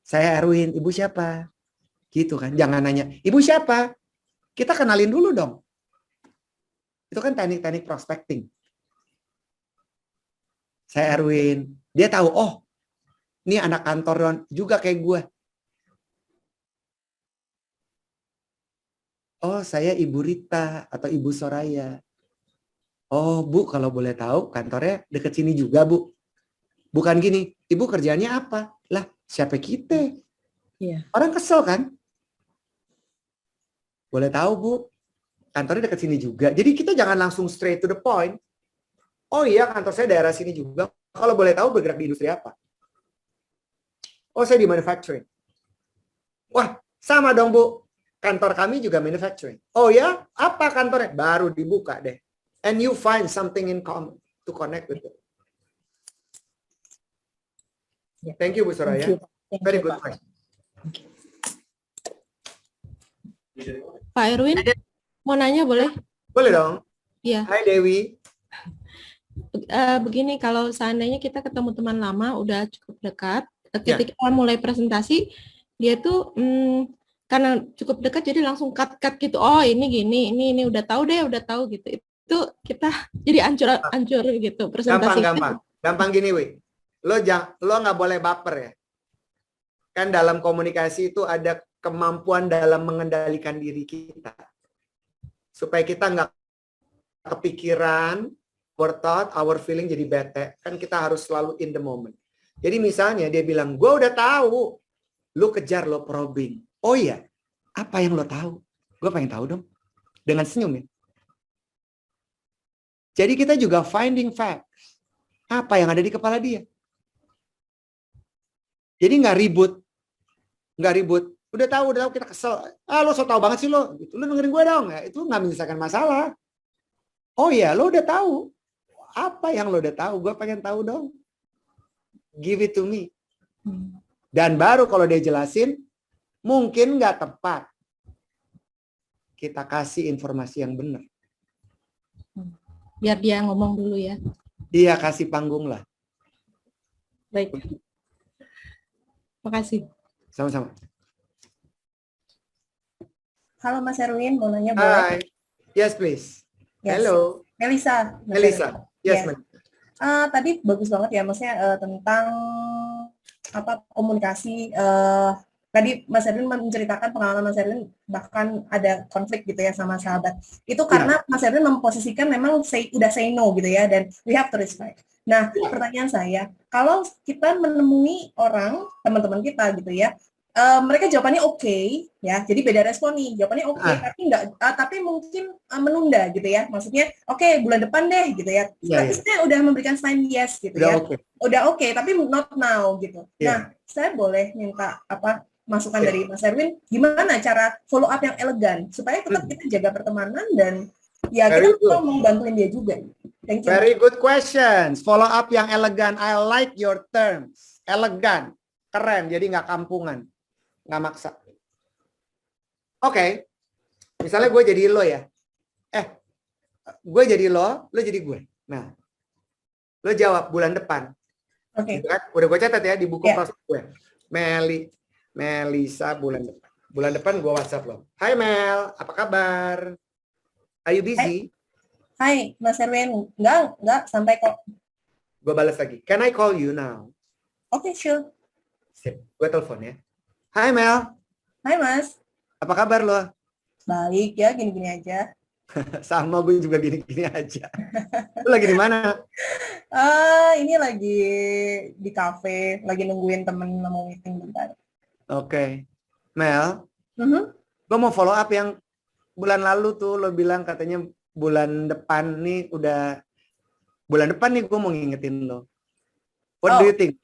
Saya Erwin, Ibu siapa? Gitu kan, jangan nanya, Ibu siapa? Kita kenalin dulu dong. Itu kan teknik-teknik prospecting. Saya Erwin, dia tahu, oh ini anak kantor juga kayak gue. Oh saya Ibu Rita atau Ibu Soraya. Oh Bu, kalau boleh tahu kantornya deket sini juga Bu. Bukan gini, Ibu kerjanya apa? Lah, siapa kita? Iya. Orang kesel kan? Boleh tahu Bu, kantornya dekat sini juga. Jadi kita jangan langsung straight to the point. Oh iya, kantor saya daerah sini juga. Kalau boleh tahu bergerak di industri apa? Oh, saya di manufacturing. Wah, sama dong Bu. kantor kami juga manufacturing. Oh ya, apa kantornya? Baru dibuka deh. And you find something in common to connect with it. Thank you, Bu Soraya. Very good question. Pak Erwin, mau nanya boleh? Boleh dong. Iya. Hai Dewi. Begini, kalau seandainya kita ketemu teman lama, udah cukup dekat, ketika kita mulai presentasi, dia tuh karena cukup dekat, jadi langsung cut gitu. Oh ini gini, ini udah tahu gitu. Itu kita jadi ancur gitu presentasi. Gampang gini, Wi. Lo nggak boleh baper ya. Kan dalam komunikasi itu ada kemampuan dalam mengendalikan diri kita. Supaya kita nggak kepikiran, our thought, our feeling jadi bete. Kan kita harus selalu in the moment. Jadi misalnya dia bilang, gue udah tahu. Lo kejar, lo probing. Oh iya, apa yang lo tahu? Gue pengen tahu dong. Dengan senyum ya. Jadi kita juga finding facts. Apa yang ada di kepala dia. Jadi nggak ribut. Udah tahu kita kesel. Lo so tau banget sih lo. Gitu. Lo dengerin gue dong. Ya, itu nggak menyelesaikan masalah. Oh iya, lo udah tahu. Apa yang lo udah tahu? Gue pengen tahu dong. Give it to me. Dan baru kalau dia jelasin, mungkin nggak tepat. Kita kasih informasi yang benar. Biar dia ngomong dulu ya. Iya, kasih panggung lah. Baik. Makasih. Sama-sama. Halo Mas Erwin, mau nanya Hi. boleh? Yes, please. Yes. Hello. Melisa. Melisa. Yes, Yes. ma'am. Tadi bagus banget ya, maksudnya tentang komunikasi. Tadi Mas Erwin menceritakan pengalaman Mas Erwin bahkan ada konflik gitu ya sama sahabat. Itu karena Mas Erwin memposisikan memang udah say no gitu ya, dan we have to respect. Nah, pertanyaan saya, kalau kita menemui orang, teman-teman kita gitu ya, mereka jawabannya oke, ya, jadi beda respon nih, jawabannya oke, tapi mungkin menunda gitu ya, maksudnya oke, bulan depan deh gitu ya, tapi saya udah memberikan sign yes gitu ya, udah oke, tapi not now gitu. Nah, saya boleh minta masukan dari Mas Erwin, gimana cara follow up yang elegan supaya tetap kita jaga pertemanan dan ya kita mau bantuin dia juga. Thank you. Very good questions. Follow up yang elegan. I like your terms. Elegan, keren. Jadi nggak kampungan, nggak maksa. Oke. Misalnya gue jadi lo ya. Gue jadi lo jadi gue. Nah, lo jawab bulan depan. Oke. Udah gue catat ya di buku proses gue. Melisa bulan depan. Bulan depan gue WhatsApp lo. Hai Mel, apa kabar? Are you busy? Hai, Mas Erwin. Enggak, sampai kok. Gue balas lagi. Can I call you now? Oke, sure. Sip, gue telepon ya. Hai Mel. Hai Mas. Apa kabar lo? Baik ya, gini-gini aja. Sama, gue juga gini-gini aja. Lo lagi di mana? Ini lagi di kafe, lagi nungguin temen mau meeting bentar. Oke. Mel, gue mau follow up yang bulan lalu tuh lo bilang katanya bulan depan nih gue mau ngingetin lo. What do you think?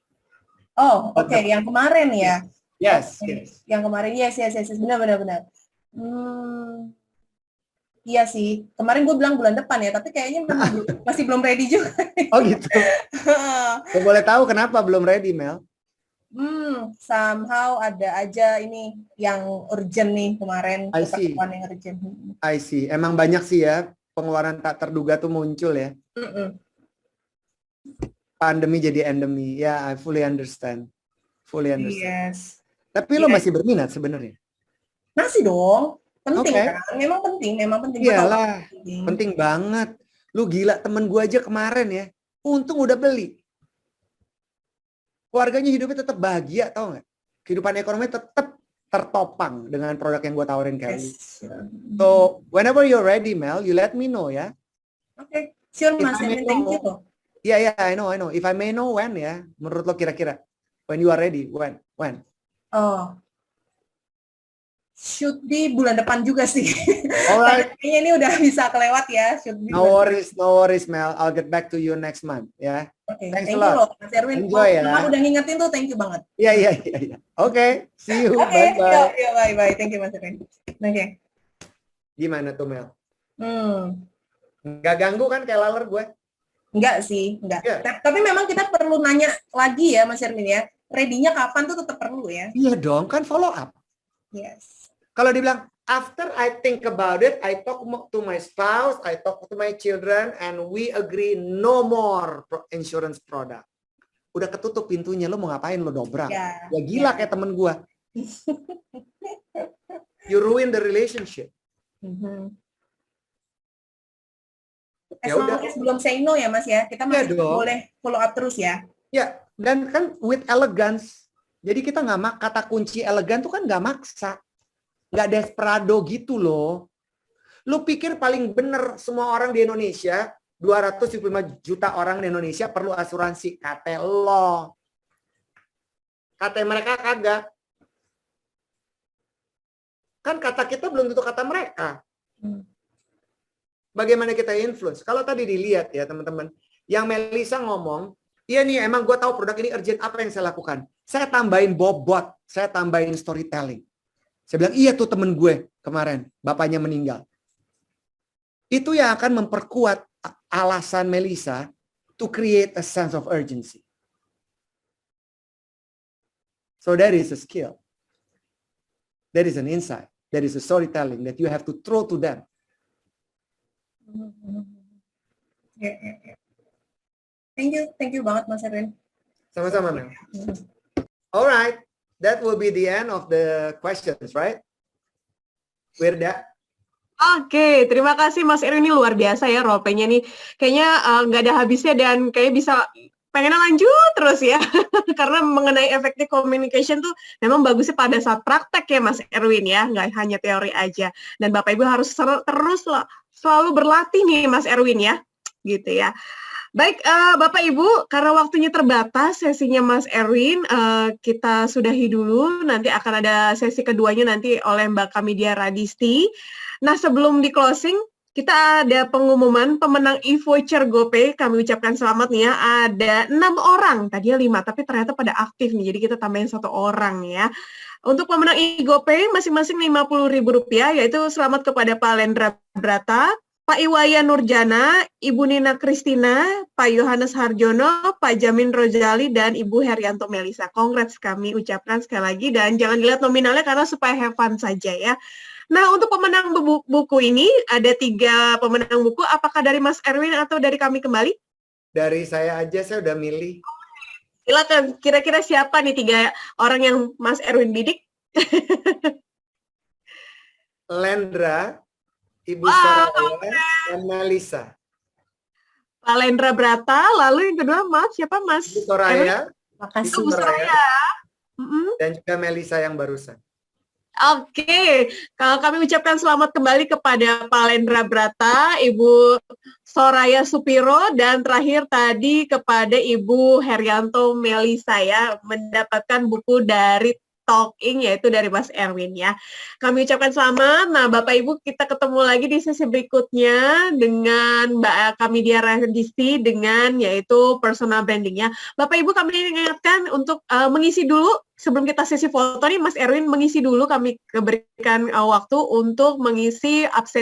Oh, oke. Yang kemarin ya? Yes, okay. yes. Yang kemarin, yes. Benar. Iya sih. Kemarin gue bilang bulan depan ya, tapi kayaknya masih belum ready juga. Oh gitu. Gue boleh tahu kenapa belum ready, Mel? Somehow ada aja ini yang urgent nih kemarin. Pertemuan yang urgent. I see. Emang banyak sih ya pengeluaran tak terduga tuh muncul ya. Pandemi jadi endemi. Ya, I fully understand. Yes. Tapi lo masih berminat sebenarnya? Masih dong. Penting kan? Memang penting. Iyalah, penting banget. Lu gila, temen gue aja kemarin ya. Untung udah beli. Keluarganya hidupnya tetap bahagia, tau nggak? Kehidupan ekonomi tetap tertopang dengan produk yang gue tawarin kali. So, whenever you're ready, Mel, you let me know ya. Oke, sure Mas. Thank you. Iya, I know. If I may know when ya, menurut lo kira-kira when you are ready, when? Oh, should be bulan depan juga sih. Alright. Kayaknya ini udah bisa kelewat ya. No worries, Mel. I'll get back to you next month ya. Okay. Thanks Thank a lot. You loh, Mas Erwin. Enjoy ya. Udah ngingetin tuh, thank you banget. Iya. Oke, see you. Oke, Bye-bye. bye. Thank you Mas Erwin. Oke. Gimana tuh Mel? Hmm. Nggak ganggu kan kayak laler gue? Enggak sih, enggak. Iya. Tapi memang kita perlu nanya lagi ya Mas Erwin ya. Ready-nya kapan tuh tetap perlu ya. Iya dong, kan follow up. Yes. Kalau dibilang, after I think about it, I talk to my spouse, I talk to my children, and we agree no more insurance product. Udah ketutup pintunya, lo mau ngapain lo dobrak? Ya, Ya gila kayak temen gue. You ruin the relationship. Ya udah. Sebelum say no ya Mas ya, kita masih boleh follow up terus ya. Ya, dan kan with elegance. Jadi kita kata kunci elegan tuh kan nggak maksa. Nggak desperado gitu loh. Lu pikir paling bener semua orang di Indonesia, 275 juta orang di Indonesia perlu asuransi. Kata lo. Kata mereka kagak. Kan kata kita belum tentu kata mereka. Bagaimana kita influence? Kalau tadi dilihat ya teman-teman, yang Melisa ngomong, iya nih emang gue tahu produk ini urgent, apa yang saya lakukan? Saya tambahin bobot, saya tambahin storytelling. Saya bilang, iya tuh temen gue kemarin, bapaknya meninggal. Itu yang akan memperkuat alasan Melisa to create a sense of urgency. So that is a skill. That is an insight. That is a storytelling that you have to throw to them. Ya. Thank you banget Mas Erwin. Sama-sama, Mel. Alright, that will be the end of the questions, right? Wirda? Oke, terima kasih Mas Erwin, ini luar biasa ya role-play-nya nih. Kayaknya nggak ada habisnya dan kayak bisa pengen lanjut terus ya. Karena mengenai effective communication tuh memang bagusnya pada saat praktek ya Mas Erwin ya, nggak hanya teori aja. Dan Bapak Ibu harus terus selalu berlatih nih Mas Erwin ya, gitu ya. Baik, Bapak Ibu, karena waktunya terbatas sesinya Mas Erwin, kita sudahi dulu. Nanti akan ada sesi keduanya nanti oleh Mbak Kamidia Radisti. Nah, sebelum di closing, kita ada pengumuman pemenang e-voucher GoPay. Kami ucapkan selamat nih ya. Ada 6 orang, tadinya 5, tapi ternyata pada aktif nih. Jadi kita tambahin 1 orang ya. Untuk pemenang e-GoPay masing-masing Rp50.000, yaitu selamat kepada Pak Lendra Brata, Pak Iwayan Nurjana, Ibu Nina Kristina, Pak Yohanes Harjono, Pak Jamin Rojali, dan Ibu Herianto Melisa. Congrats kami ucapkan sekali lagi, dan jangan dilihat nominalnya karena supaya have fun saja ya. Nah, untuk pemenang buku ini, ada 3 pemenang buku. Apakah dari Mas Erwin atau dari kami kembali? Dari saya aja, saya udah milih. Silakan, kira-kira siapa nih 3 orang yang Mas Erwin bidik? Lendra, Ibu Soraya, dan Melisa. Pak Lendra Brata, lalu yang kedua, maaf, siapa Mas? Ibu Soraya, Ibu Soraya. Dan juga Melisa yang barusan. Oke, kalau kami ucapkan selamat kembali kepada Pak Lendra Brata, Ibu Soraya Supiro, dan terakhir tadi kepada Ibu Herianto Melisa ya, mendapatkan buku dari Talking, yaitu dari Mas Erwin ya. Kami ucapkan selamat. Nah, Bapak Ibu, kita ketemu lagi di sesi berikutnya dengan Mbak Kamidia Radisti dengan yaitu personal branding ya. Bapak Ibu, kami ingatkan untuk mengisi dulu sebelum kita sesi foto nih, Mas Erwin mengisi dulu, kami berikan waktu untuk mengisi absen